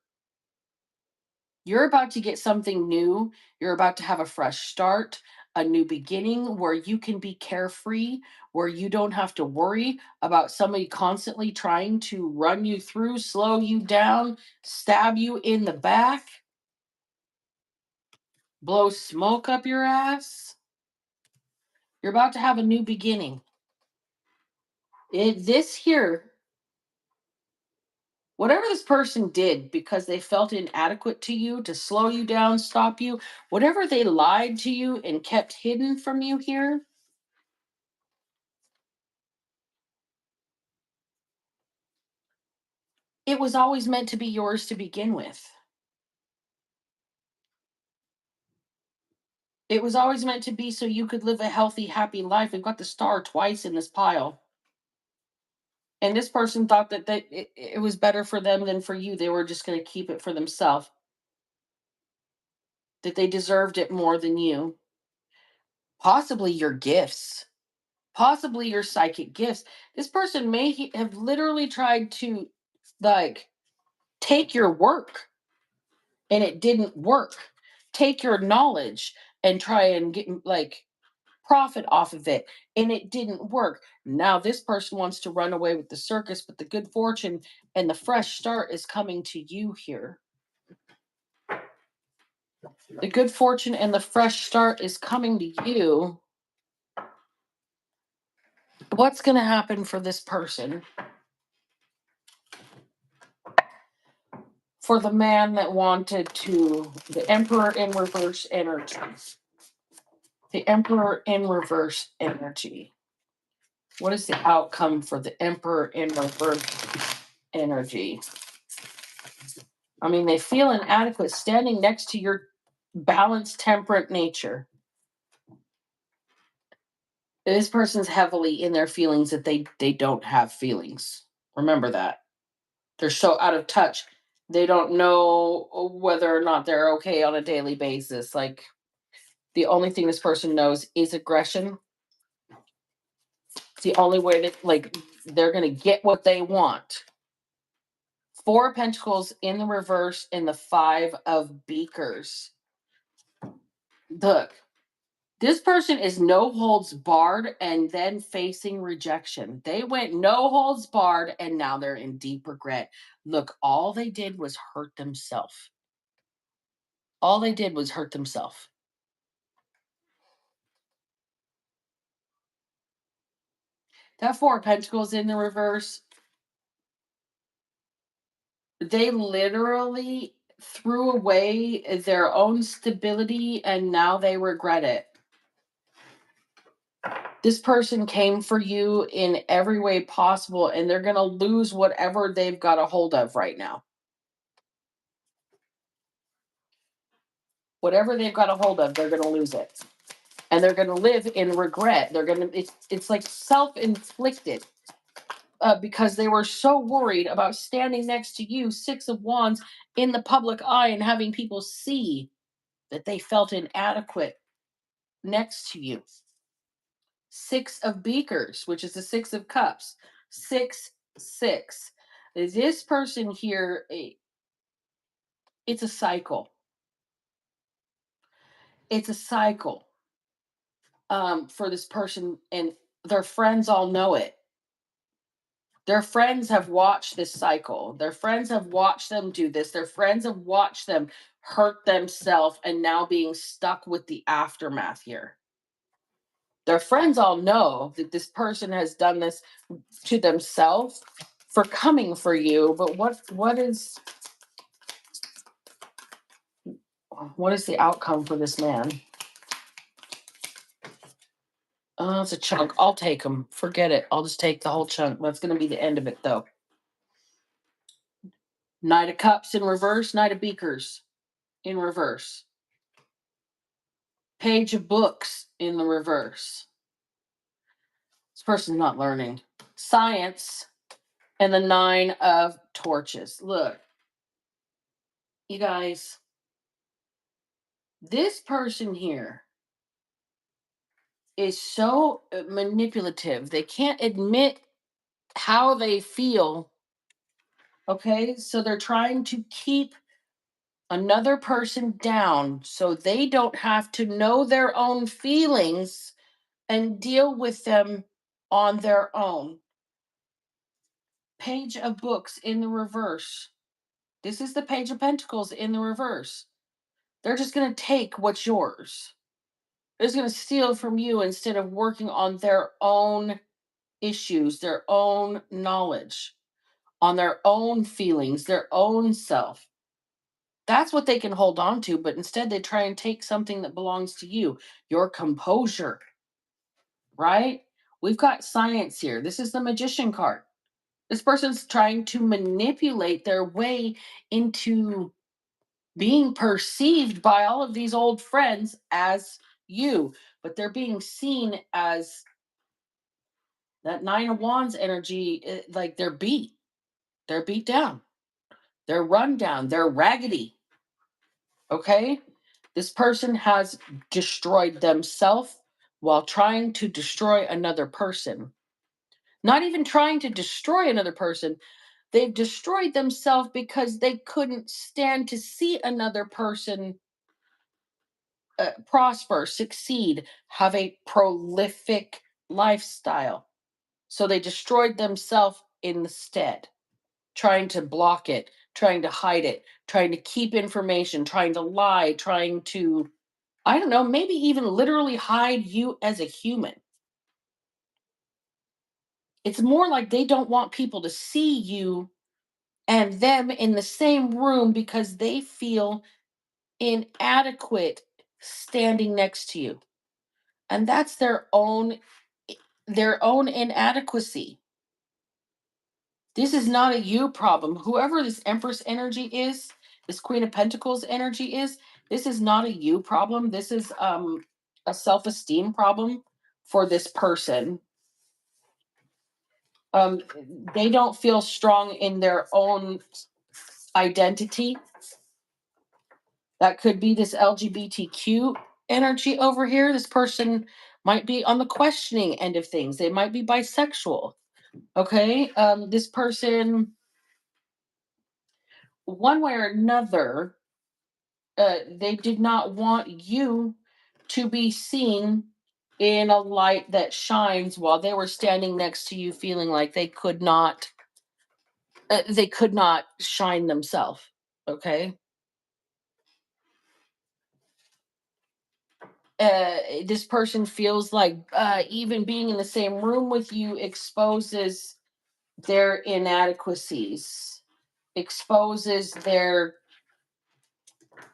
S1: You're about to get something new. You're about to have a fresh start, a new beginning where you can be carefree, where you don't have to worry about somebody constantly trying to run you through, slow you down, stab you in the back, blow smoke up your ass. You're about to have a new beginning. This here, whatever this person did because they felt inadequate to you, to slow you down, stop you, whatever they lied to you and kept hidden from you here, it was always meant to be yours to begin with. It was always meant to be so you could live a healthy, happy life. We've got the star twice in this pile. And this person thought that it was better for them than for you. They were just going to keep it for themselves, that they deserved it more than you. Possibly your gifts. possibly your psychic gifts. This person may have literally tried to, like, take your work and it didn't work. Take your knowledge and try and get, like, profit off of it, and it didn't work. Now this person wants to run away with the circus, but the good fortune and the fresh start is coming to you here. The good fortune and the fresh start is coming to you. What's going to happen for this person? For the man that wanted to, the Emperor in reverse energy. The Emperor in reverse energy. What is the outcome for the Emperor in reverse energy? I mean, they feel inadequate standing next to your balanced, temperate nature. This person's heavily in their feelings that they don't have feelings. Remember that. They're so out of touch. They don't know whether or not they're okay on a daily basis. Like, the only thing this person knows is aggression. It's the only way that, like, they're going to get what they want. Four of Pentacles in the reverse and the Five of Beakers. Look, this person is no holds barred and then facing rejection. They went no holds barred and now they're in deep regret. Look, all they did was hurt themselves. All they did was hurt themselves. That Four of Pentacles in the reverse, they literally threw away their own stability and now they regret it. This person came for you in every way possible and they're going to lose whatever they've got a hold of right now. Whatever they've got a hold of, they're going to lose it. And they're going to live in regret. They're going to, it's like self-inflicted. Because they were so worried about standing next to you, Six of Wands, in the public eye and having people see that they felt inadequate next to you. Six of Beakers, which is the Six of Cups. 6, 6. This person here, it's a cycle. It's a cycle for this person, and their friends all know it. Their friends have watched this cycle. Their friends have watched them do this. Their friends have watched them hurt themselves and now being stuck with the aftermath here. Their friends all know that this person has done this to themselves for coming for you, but what is the outcome for this man? Oh, it's a chunk. I'll take them. Forget it. I'll just take the whole chunk. That's going to be the end of it, though. Knight of Cups in reverse. Knight of Beakers in reverse. Page of Books in the reverse. This person's not learning. Science and the Nine of Torches. Look, you guys, this person here is so manipulative. They can't admit how they feel. Okay, so they're trying to keep another person down so they don't have to know their own feelings and deal with them on their own. Page of Books in the reverse. This is the Page of Pentacles in the reverse. They're just going to take what's yours. They're just going to steal from you instead of working on their own issues, their own knowledge, on their own feelings, their own self. That's what they can hold on to, but instead they try and take something that belongs to you, your composure, right? We've got science here. This is the Magician card. This person's trying to manipulate their way into being perceived by all of these old friends as you, but they're being seen as that Nine of Wands energy, like they're beat down, they're run down, they're raggedy. Okay, this person has destroyed themselves while trying to destroy another person. Not even trying to destroy another person, they've destroyed themselves because they couldn't stand to see another person prosper, succeed, have a prolific lifestyle. So they destroyed themselves instead, trying to block it, trying to hide it, trying to keep information, trying to lie, trying to, I don't know, maybe even literally hide you as a human. It's more like they don't want people to see you and them in the same room because they feel inadequate standing next to you. And that's their own inadequacy. This is not a you problem. Whoever this Empress energy is, this Queen of Pentacles energy is, this is not a you problem. This is a self-esteem problem for this person. Um they don't feel strong in their own identity. That could be this LGBTQ energy over here. This person might be on the questioning end of things. They might be bisexual. Okay. This person, one way or another, they did not want you to be seen in a light that shines while they were standing next to you feeling like they could not shine themselves. Okay. This person feels like even being in the same room with you exposes their inadequacies, exposes their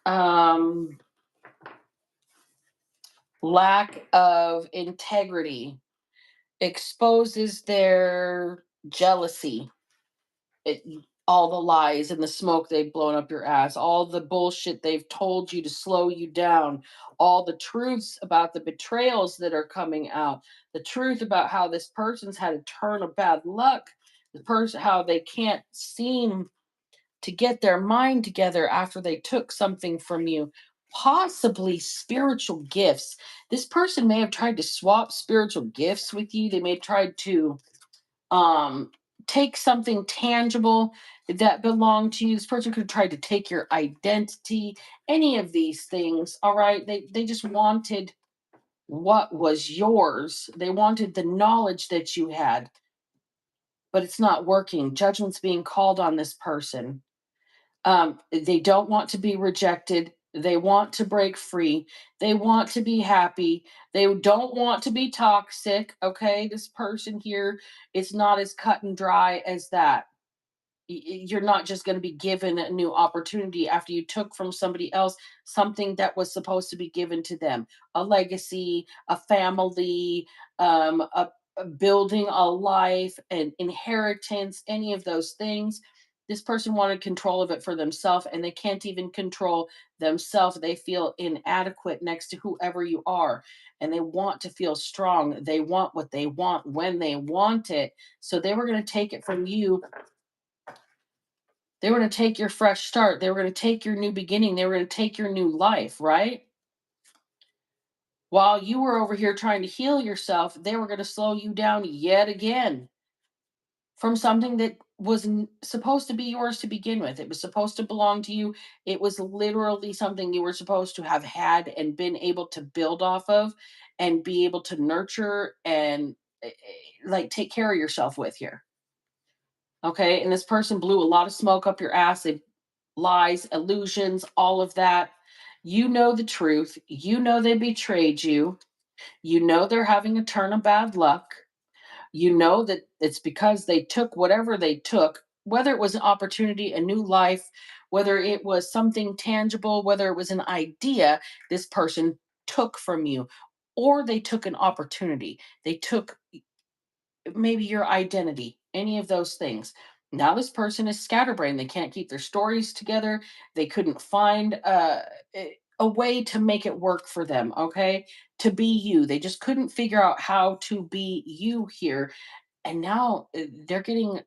S1: um, lack of integrity, exposes their jealousy, it, all the lies and the smoke they've blown up your ass, all the bullshit they've told you to slow you down, all the truths about the betrayals that are coming out, the truth about how this person's had a turn of bad luck, the person how they can't seem to get their mind together after they took something from you. Possibly spiritual gifts. This person may have tried to swap spiritual gifts with you. They may have tried to um take something tangible that belonged to you. This person could have tried to take your identity, any of these things. All right. They just wanted what was yours. They wanted the knowledge that you had, but it's not working. Judgment's being called on this person. They don't want to be rejected. They want to break free. They want to be happy. They don't want to be toxic. Okay. This person here is not as cut and dry as that. You're not just going to be given a new opportunity after you took from somebody else something that was supposed to be given to them, a legacy, a family, a building a life, an inheritance, any of those things. This person wanted control of it for themselves, and they can't even control themselves. They feel inadequate next to whoever you are, and they want to feel strong. They want what they want when they want it. So they were going to take it from you. They were going to take your fresh start. They were going to take your new beginning. They were going to take your new life, right? While you were over here trying to heal yourself, they were going to slow you down yet again from something that was supposed to be yours to begin with. It was supposed to belong to you. It was literally something you were supposed to have had and been able to build off of and be able to nurture and like take care of yourself with here. Okay. And this person blew a lot of smoke up your ass. They lies, illusions, all of that. You know the truth. You know they betrayed you. You know they're having a turn of bad luck. You know that it's because they took whatever they took, whether it was an opportunity, a new life, whether it was something tangible, whether it was an idea this person took from you, or they took an opportunity. They took maybe your identity, any of those things. Now this person is scatterbrained. They can't keep their stories together. They couldn't find a way to make it work for them, okay? To be you. They just couldn't figure out how to be you here. And now they're getting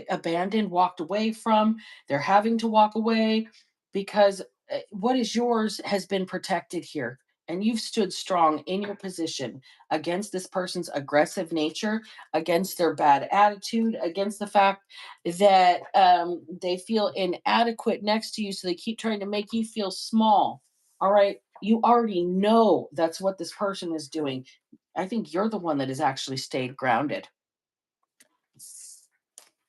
S1: abandoned, walked away from. They're having to walk away because what is yours has been protected here. and you've stood strong in your position against this person's aggressive nature, against their bad attitude, against the fact that they feel inadequate next to you, so they keep trying to make you feel small. All right, you already know that's what this person is doing. I think you're the one that has actually stayed grounded.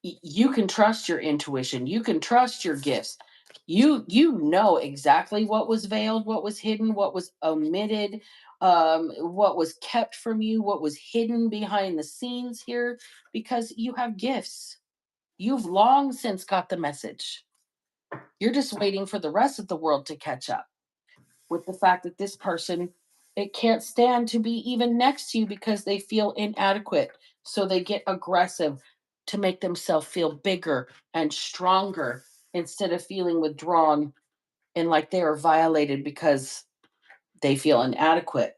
S1: You can trust your intuition, you can trust your gifts. You know exactly what was veiled, what was hidden, what was omitted, what was kept from you, what was hidden behind the scenes here, because you have gifts. You've long since got the message. You're just waiting for the rest of the world to catch up with the fact that this person, it can't stand to be even next to you because they feel inadequate, so they get aggressive to make themselves feel bigger and stronger, instead of feeling withdrawn and like they are violated because they feel inadequate.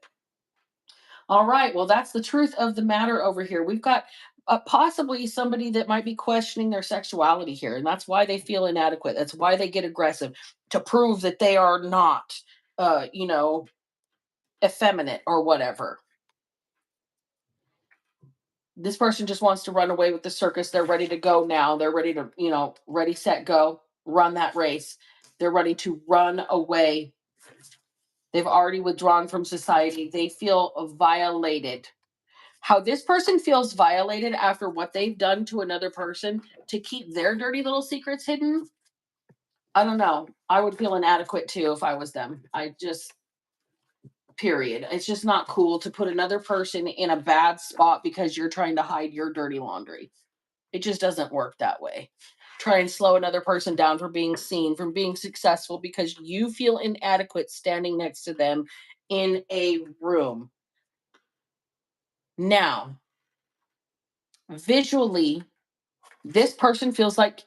S1: All right, well, that's the truth of the matter over here. We've got possibly somebody that might be questioning their sexuality here, and that's why they feel inadequate. That's why they get aggressive, to prove that they are not uh you know effeminate or whatever. This person just wants to run away with the circus. They're ready to go now. They're ready to, ready, set, go, run that race. They're ready to run away. They've already withdrawn from society. They feel violated. How this person feels violated after what they've done to another person to keep their dirty little secrets hidden, I don't know. I would feel inadequate too if I was them. I just, period. It's just not cool to put another person in a bad spot because you're trying to hide your dirty laundry. It just doesn't work that way. Try and slow another person down from being seen, from being successful, because you feel inadequate standing next to them in a room. Now, visually, this person feels like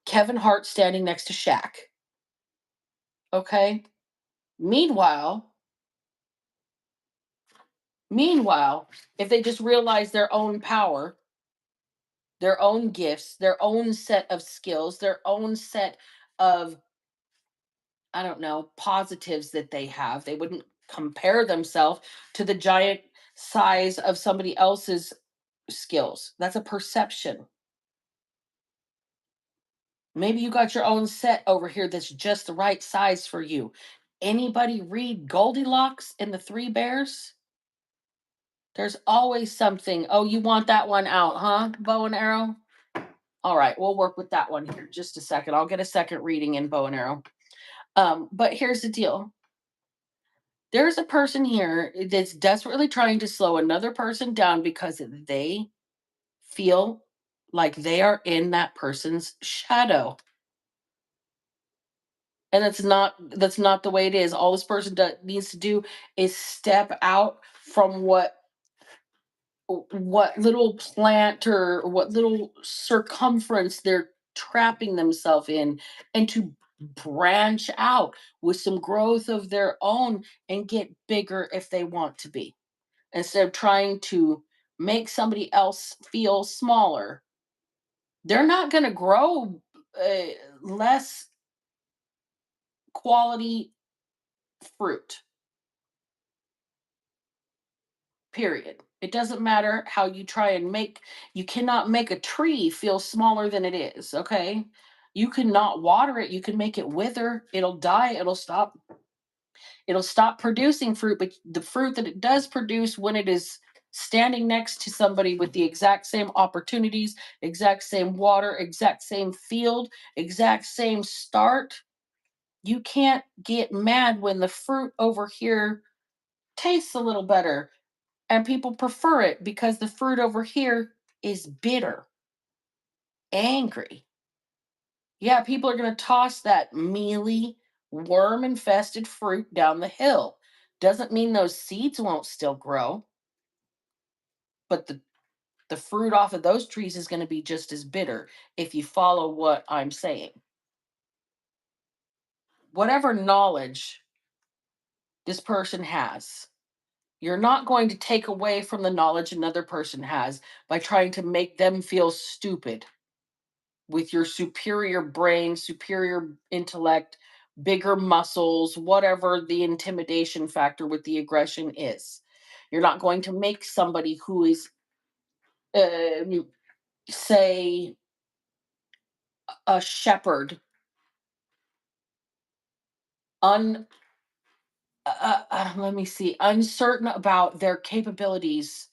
S1: Kevin Hart standing next to Shaq. Okay? Meanwhile, meanwhile, if they just realize their own power, their own gifts, their own set of skills, their own set of, I don't know, positives that they have, they wouldn't compare themselves to the giant size of somebody else's skills. That's a perception. Maybe you got your own set over here that's just the right size for you. Anybody read Goldilocks and the Three Bears? There's always something. Oh, you want that one out, huh? Bow and arrow? All right, we'll work with that one here. Just a second. I'll get a second reading in bow and arrow. But here's the deal. There's a person here that's desperately trying to slow another person down because they feel like they are in that person's shadow. And that's not the way it is. All this person needs to do is step out from what little plant or what little circumference they're trapping themselves in, and to branch out with some growth of their own and get bigger if they want to be, instead of trying to make somebody else feel smaller. They're not going to grow uh, less quality fruit, period. It doesn't matter how you try and you cannot make a tree feel smaller than it is, okay? You cannot water it, you can make it wither, it'll die, it'll stop producing fruit, but the fruit that it does produce when it is standing next to somebody with the exact same opportunities, exact same water, exact same field, exact same start, you can't get mad when the fruit over here tastes a little better and people prefer it because the fruit over here is bitter, angry. Yeah, people are going to toss that mealy, worm infested fruit down the hill. Doesn't mean those seeds won't still grow, but the fruit off of those trees is going to be just as bitter if you follow what I'm saying. Whatever knowledge this person has, you're not going to take away from the knowledge another person has by trying to make them feel stupid with your superior brain, superior intellect, bigger muscles, whatever the intimidation factor with the aggression is. You're not going to make somebody who is, uh, say, a shepherd, un let me see, uncertain about their capabilities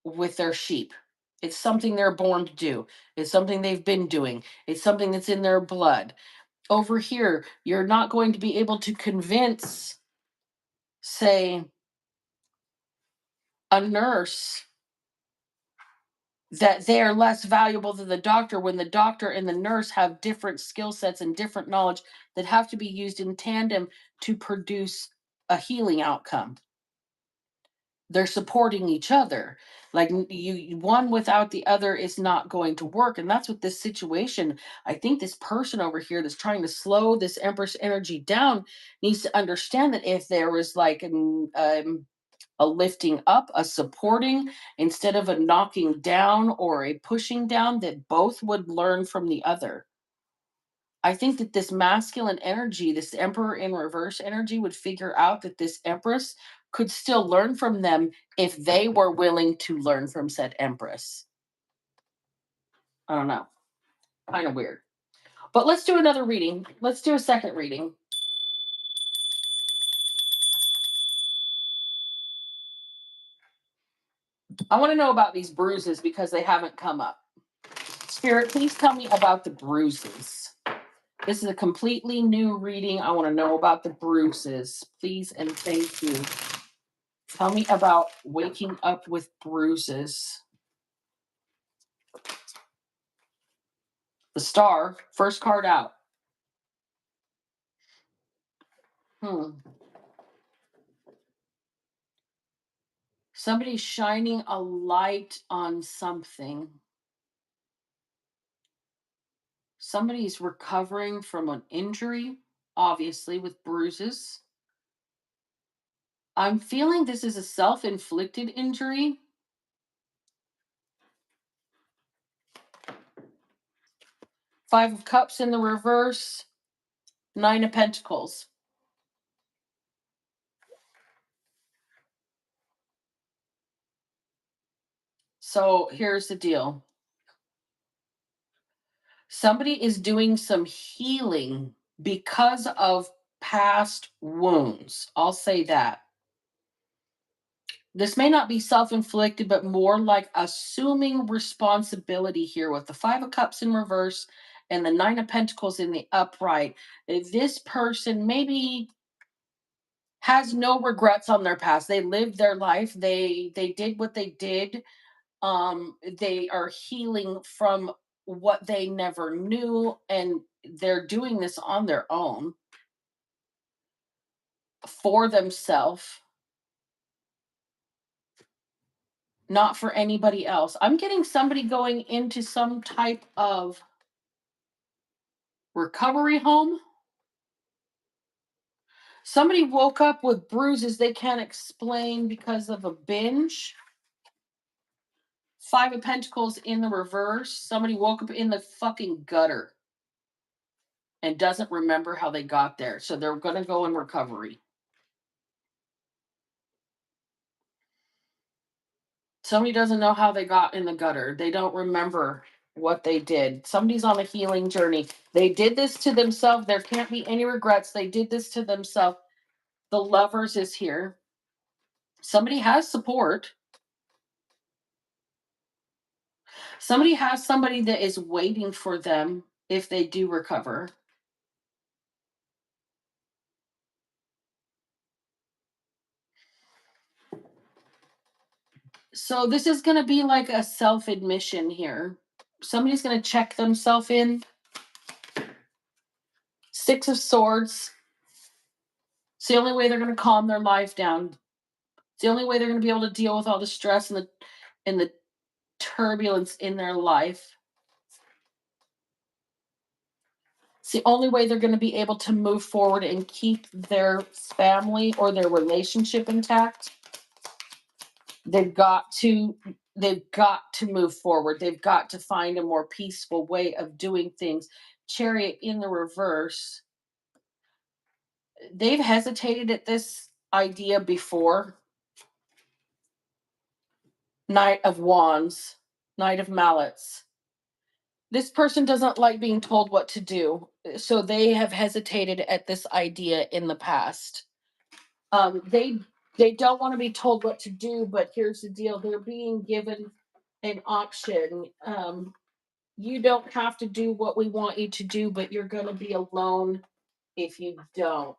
S1: with their sheep. It's something they're born to do. It's something they've been doing. It's something that's in their blood. Over here, you're not going to be able to convince, say, a nurse that they are less valuable than the doctor when the doctor and the nurse have different skill sets and different knowledge that have to be used in tandem to produce a healing outcome. They're supporting each other. Like one without the other is not going to work. And that's what this situation, I think this person over here that's trying to slow this Empress energy down needs to understand that if there was like a lifting up, a supporting, instead of a knocking down or a pushing down, that both would learn from the other. I think that this masculine energy, this Emperor in reverse energy, would figure out that this Empress could still learn from them if they were willing to learn from said Empress. I don't know. Kind of weird. But let's do another reading. Let's do a second reading. I want to know about these bruises because they haven't come up. Spirit, please tell me about the bruises. This is a completely new reading. I want to know about the bruises. Please and thank you. Tell me about waking up with bruises. The star, first card out. Somebody's shining a light on something. Somebody's recovering from an injury, obviously, with bruises. I'm feeling this is a self-inflicted injury. Five of Cups in the reverse, Nine of Pentacles. So here's the deal. Somebody is doing some healing because of past wounds. I'll say that. This may not be self-inflicted, but more like assuming responsibility here with the Five of Cups in reverse and the Nine of Pentacles in the upright. This person maybe has no regrets on their past. They lived their life. They did what they did. They are healing from what they never knew, and they're doing this on their own for themselves, not for anybody else. I'm getting somebody going into some type of recovery home. Somebody woke up with bruises they can't explain because of a binge. Five of Pentacles in the reverse. Somebody woke up in the fucking gutter and doesn't remember how they got there. So they're going to go in recovery. Somebody doesn't know how they got in the gutter. They don't remember what they did. Somebody's on a healing journey. They did this to themselves. There can't be any regrets. They did this to themselves. The Lovers is here. Somebody has support. Somebody has somebody that is waiting for them if they do recover. So this is going to be like a self-admission here. Somebody's going to check themselves in. Six of Swords. It's the only way they're going to calm their life down. It's the only way they're going to be able to deal with all the stress and the turbulence in their life. It's the only way they're going to be able to move forward and keep their family or their relationship intact. They've got to move forward. They've got to find a more peaceful way of doing things. Chariot in the reverse. they've hesitated at this idea before. Knight of Wands, Knight of Mallets. This person doesn't like being told what to do, so they have hesitated at this idea in the past. They don't want to be told what to do, but here's the deal: they're being given an option. You don't have to do what we want you to do, but you're going to be alone if you don't.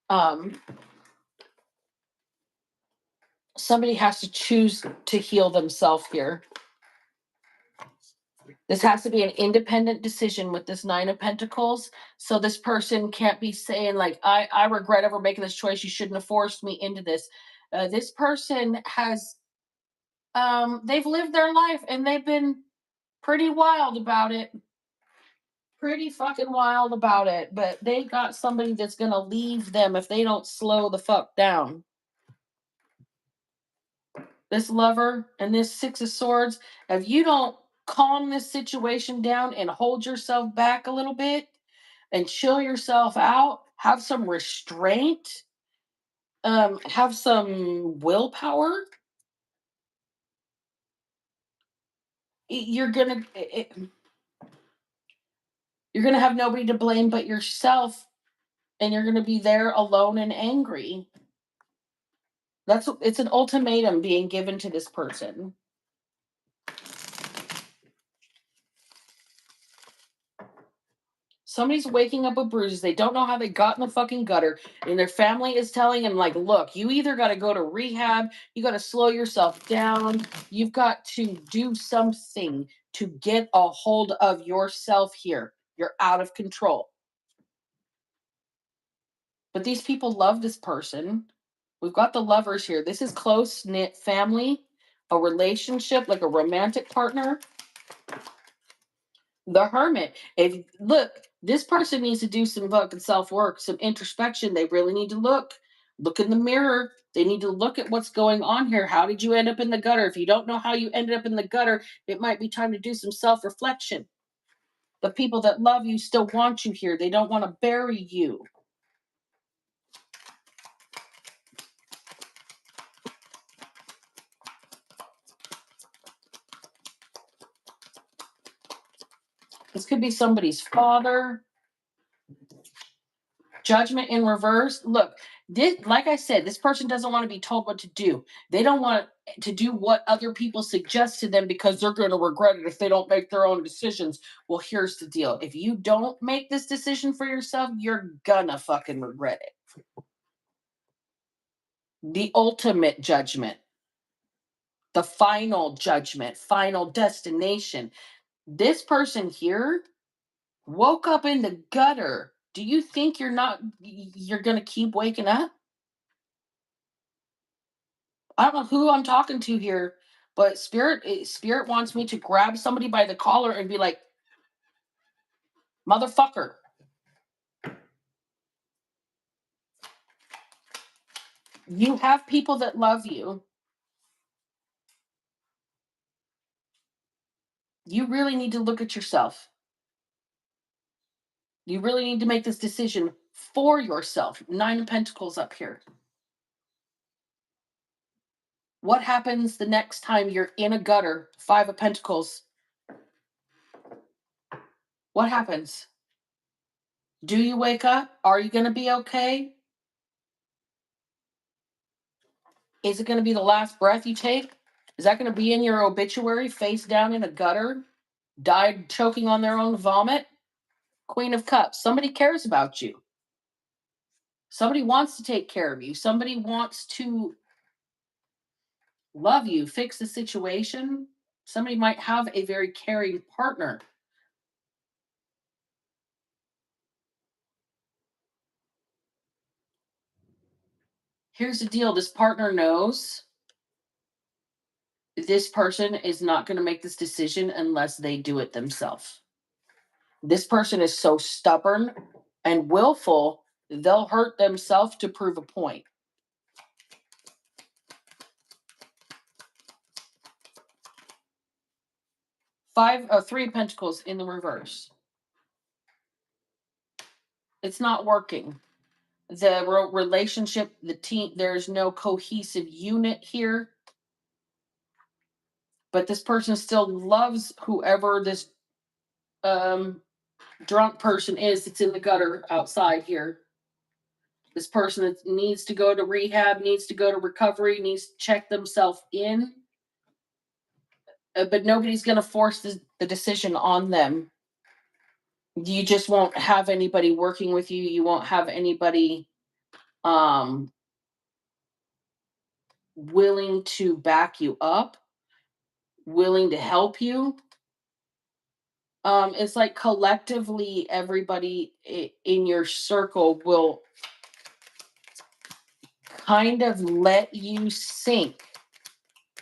S1: Um, Somebody has to choose to heal themselves here. This has to be an independent decision with this Nine of Pentacles. So this person can't be saying like, I regret ever making this choice. You shouldn't have forced me into this. This person has, they've lived their life and they've been pretty wild about it. Pretty fucking wild about it. But they got somebody that's going to leave them if they don't slow the fuck down. This Lover and this Six of Swords, if you don't calm this situation down and hold yourself back a little bit and chill yourself out, have some restraint, have some willpower, you're gonna you're gonna have nobody to blame but yourself, and you're gonna be there alone and angry. It's an ultimatum being given to this person. Somebody's waking up with bruises. They don't know how they got in the fucking gutter. And their family is telling them, like, look, you either got to go to rehab, you got to slow yourself down, you've got to do something to get a hold of yourself here. You're out of control. But these people love this person. We've got the Lovers here. This is close knit family, a relationship, like a romantic partner. The Hermit. If look, this person needs to do some fucking self work, some introspection. They really need to look in the mirror. They need to look at what's going on here. How did you end up in the gutter? If you don't know how you ended up in the gutter, it might be time to do some self reflection. The people that love you still want you here. They don't want to bury you. This could be somebody's father. Judgment in reverse. Look, this, like I said, this person doesn't want to be told what to do. They don't want to do what other people suggest to them because they're going to regret it if they don't make their own decisions. Well, here's the deal. If you don't make this decision for yourself, you're gonna fucking regret it. The ultimate judgment, the final judgment, final destination. This person here woke up in the gutter. Do you think you're going to keep waking up? I don't know who I'm talking to here, but spirit wants me to grab somebody by the collar and be like, motherfucker. You have people that love you. You really need to look at yourself. You really need to make this decision for yourself. Nine of Pentacles up here. What happens the next time you're in a gutter? Five of Pentacles. What happens? Do you wake up? Are you going to be okay? Is it going to be the last breath you take? Is that going to be in your obituary, face down in a gutter, died choking on their own vomit? Queen of Cups. Somebody cares about you. Somebody wants to take care of you. Somebody wants to love you, fix the situation. Somebody might have a very caring partner. Here's the deal. This partner knows this person is not going to make this decision unless they do it themselves. This person is so stubborn and willful, they'll hurt themselves to prove a point. Three of Pentacles in the reverse. It's not working. The relationship, the team, there's no cohesive unit here. But this person still loves whoever this um, drunk person is that's in the gutter outside here. This person that needs to go to rehab, needs to go to recovery, needs to check themselves in. But nobody's going to force the decision on them. You just won't have anybody working with you. You won't have anybody um, willing to back you up, willing to help you. It's like collectively, everybody in your circle will kind of let you sink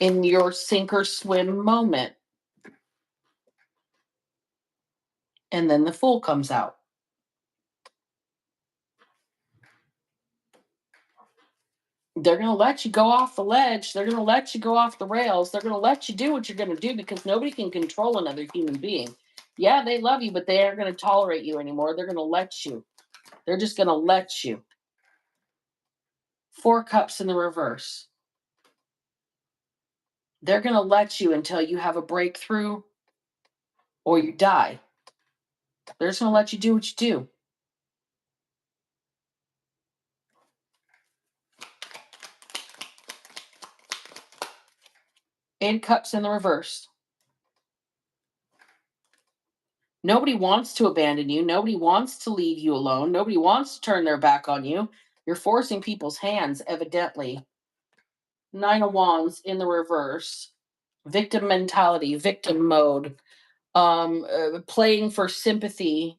S1: in your sink or swim moment. And then the fool comes out. They're going to let you go off the ledge. They're going to let you go off the rails. They're going to let you do what you're going to do because nobody can control another human being. Yeah, they love you, but they aren't going to tolerate you anymore. They're going to let you. They're just going to let you. 4 cups in the reverse. They're going to let you until you have a breakthrough or you die. They're just going to let you do what you do. Eight cups in the reverse. Nobody wants to abandon you. Nobody wants to leave you alone. Nobody wants to turn their back on you. You're forcing people's hands, evidently. 9 of Wands in the reverse. Victim mentality, victim mode. Playing for sympathy.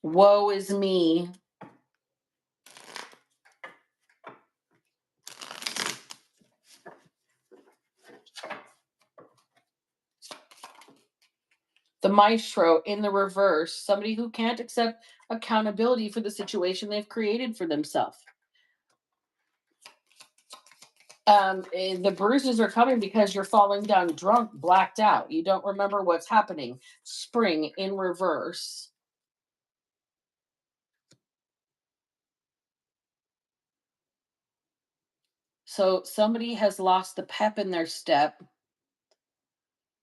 S1: Woe is me. The maestro in the reverse. Somebody who can't accept accountability for the situation they've created for themselves. The bruises are coming because you're falling down drunk, blacked out. You don't remember what's happening. Spring in reverse. So somebody has lost the pep in their step.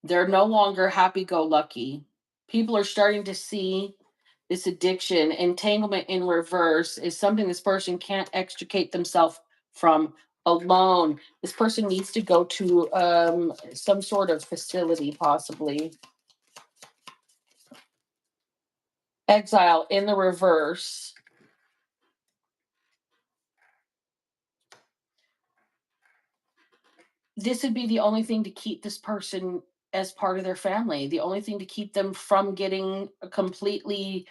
S1: They're no longer happy-go-lucky. People are starting to see this addiction. Entanglement in reverse is something this person can't extricate themselves from alone. This person needs to go to some sort of facility, possibly. Exile in the reverse. This would be the only thing to keep this person as part of their family, the only thing to keep them from getting completely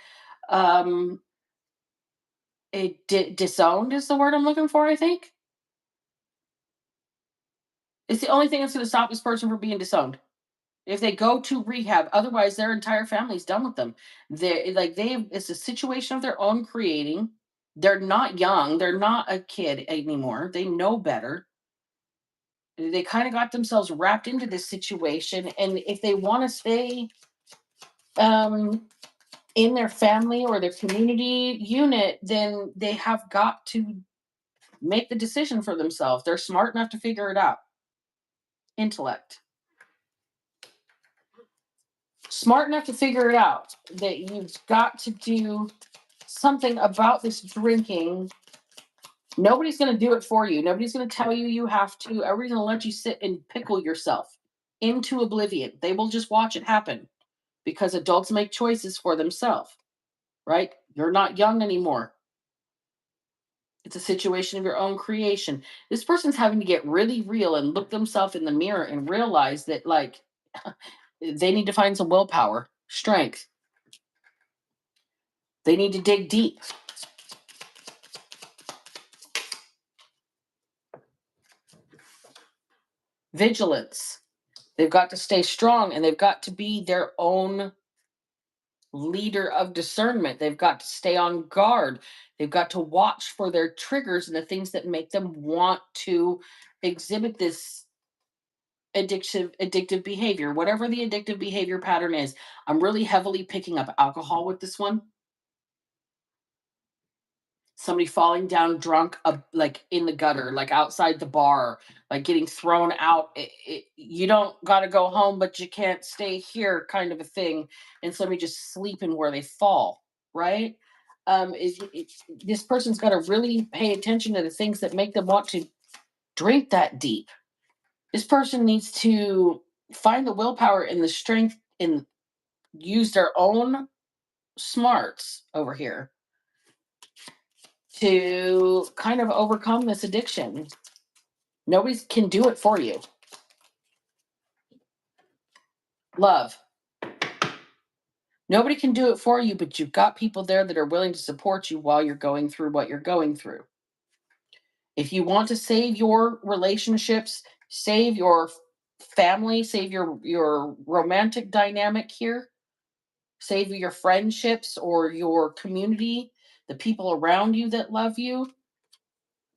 S1: disowned is the word I'm looking for, I think. It's the only thing that's going to stop this person from being disowned. If they go to rehab, otherwise their entire family's done with them. It's a situation of their own creating. They're not young, they're not a kid anymore. They know better. They kind of got themselves wrapped into this situation, and if they want to stay um in their family or their community unit, then they have got to make the decision for themselves. They're smart enough to figure it out. Intellect. Smart enough to figure it out that you've got to do something about this drinking. Nobody's going to do it for you. Nobody's going to tell you you have to. Everybody's going to let you sit and pickle yourself into oblivion. They will just watch it happen because adults make choices for themselves, right? You're not young anymore. It's a situation of your own creation. This person's having to get really real and look themselves in the mirror and realize that, like, they need to find some willpower, strength. They need to dig deep. Vigilance. They've got to stay strong and they've got to be their own leader of discernment. They've got to stay on guard. They've got to watch for their triggers and the things that make them want to exhibit this addictive behavior, whatever the addictive behavior pattern is. I'm really heavily picking up alcohol with this one. Somebody falling down drunk, like in the gutter, like outside the bar, like getting thrown out. You don't got to go home, but you can't stay here, kind of a thing. And somebody just sleeping where they fall, right? This person's got to really pay attention to the things that make them want to drink that deep. This person needs to find the willpower and the strength and use their own smarts over here to kind of overcome this addiction. Nobody can do it for you. Love. Nobody can do it for you, but you've got people there that are willing to support you while you're going through what you're going through. If you want to save your relationships, save your family, save your romantic dynamic here, save your friendships or your community, the people around you that love you,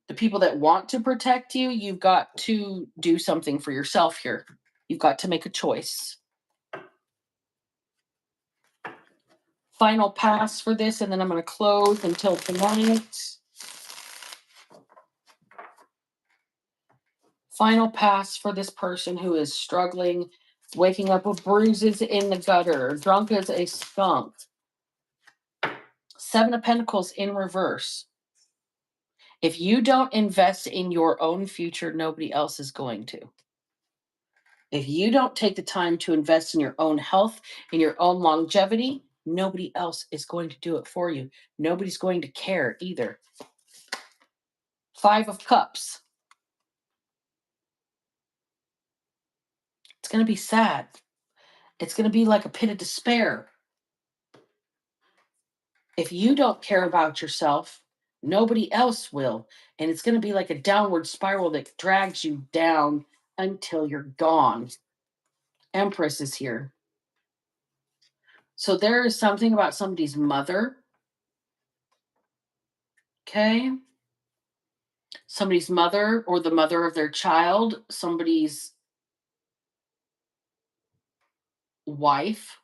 S1: the people that want to protect you, you've got to do something for yourself here. You've got to make a choice. Final pass for this, and then I'm going to close until tonight. Final pass for this person who is struggling, waking up with bruises in the gutter, drunk as a skunk. Seven of Pentacles in reverse. If you don't invest in your own future, nobody else is going to. If you don't take the time to invest in your own health, in your own longevity, nobody else is going to do it for you. Nobody's going to care either. Five of Cups. It's going to be sad. It's going to be like a pit of despair. If you don't care about yourself, nobody else will. And it's going to be like a downward spiral that drags you down until you're gone. Empress is here. So there is something about somebody's mother. Okay. Somebody's mother or the mother of their child, somebody's wife.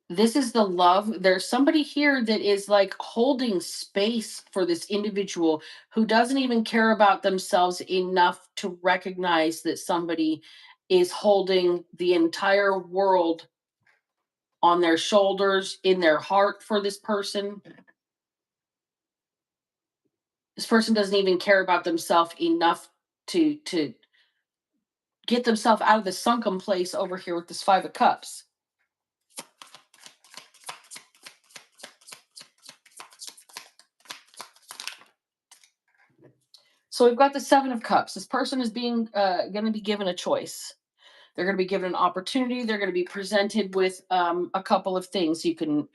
S1: This is the love. There's somebody here that is like holding space for this individual who doesn't even care about themselves enough to recognize that somebody is holding the entire world on their shoulders, in their heart for this person. This person doesn't even care about themselves enough to get themselves out of the sunken place over here with this Five of Cups. So we've got the Seven of Cups. This person is being going to be given a choice. They're going to be given an opportunity. They're going to be presented with a couple of things. You can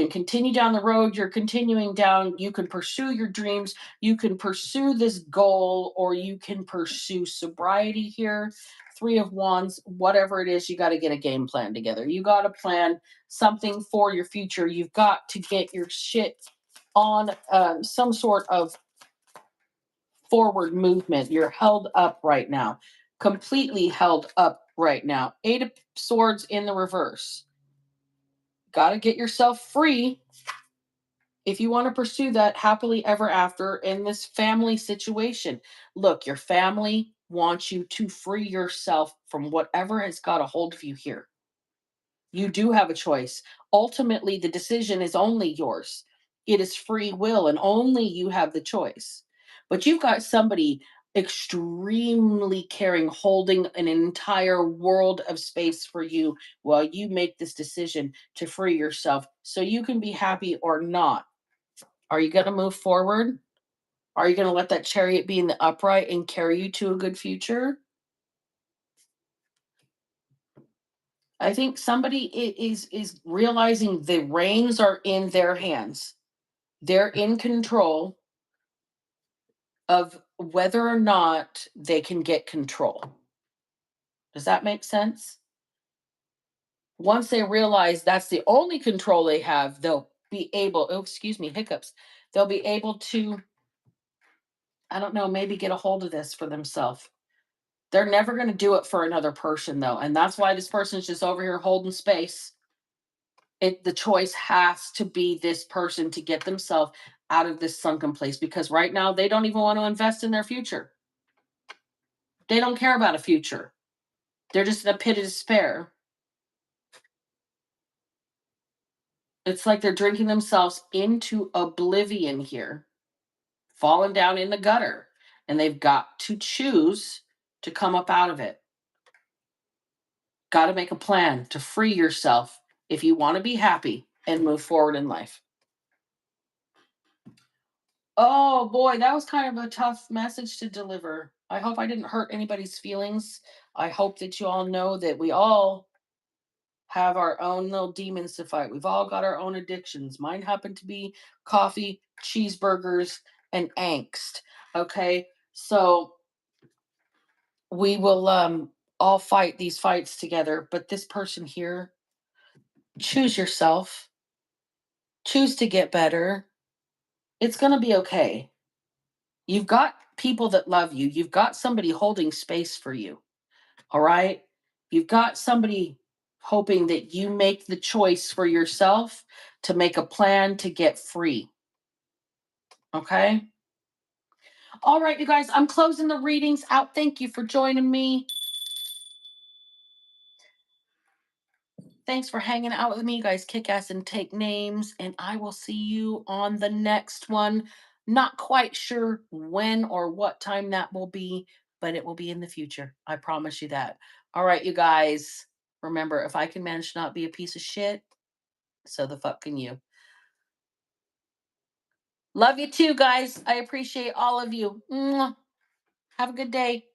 S1: continue down the road you're continuing down. You can pursue your dreams. You can pursue this goal, or you can pursue sobriety here. Three of Wands, whatever it is, you got to get a game plan together. You got to plan something for your future. You've got to get your shit on some sort of forward movement. You're held up right now, completely held up right now. Eight of Swords in the reverse. Got to get yourself free if you want to pursue that happily ever after in this family situation. Look, your family wants you to free yourself from whatever has got a hold of you here. You do have a choice. Ultimately, the decision is only yours. It is free will, and only you have the choice. But you've got somebody extremely caring, holding an entire world of space for you while you make this decision to free yourself so you can be happy or not. Are you going to move forward? Are you going to let that chariot be in the upright and carry you to a good future? I think somebody is realizing the reins are in their hands. They're in control of whether or not they can get control. Does that make sense? Once they realize that's the only control they have, they'll be able, oh, excuse me, hiccups. They'll be able to I don't know, maybe get a hold of this for themselves. They're never going to do it for another person though, and that's why this person's just over here holding space. The choice has to be this person to get themselves out of this sunken place, because right now they don't even want to invest in their future. They don't care about a future. They're just in a pit of despair. It's like they're drinking themselves into oblivion here, falling down in the gutter, and they've got to choose to come up out of it. Got to make a plan to free yourself if you want to be happy and move forward in life. Oh boy, that was kind of a tough message to deliver. I hope I didn't hurt anybody's feelings. I hope that you all know that we all have our own little demons to fight. We've all got our own addictions. Mine happen to be coffee, cheeseburgers, and angst. Okay. So we will all fight these fights together. But this person here, choose yourself, choose to get better. It's gonna be okay. You've got people that love you. You've got somebody holding space for you. All right. You've got somebody hoping that you make the choice for yourself to make a plan to get free. Okay. All right, you guys, I'm closing the readings out. Thank you for joining me. Thanks for hanging out with me. You guys kick ass and take names. And I will see you on the next one. Not quite sure when or what time that will be, but it will be in the future. I promise you that. All right, you guys. Remember, if I can manage to not be a piece of shit, so the fuck can you. Love you too, guys. I appreciate all of you. Mwah. Have a good day.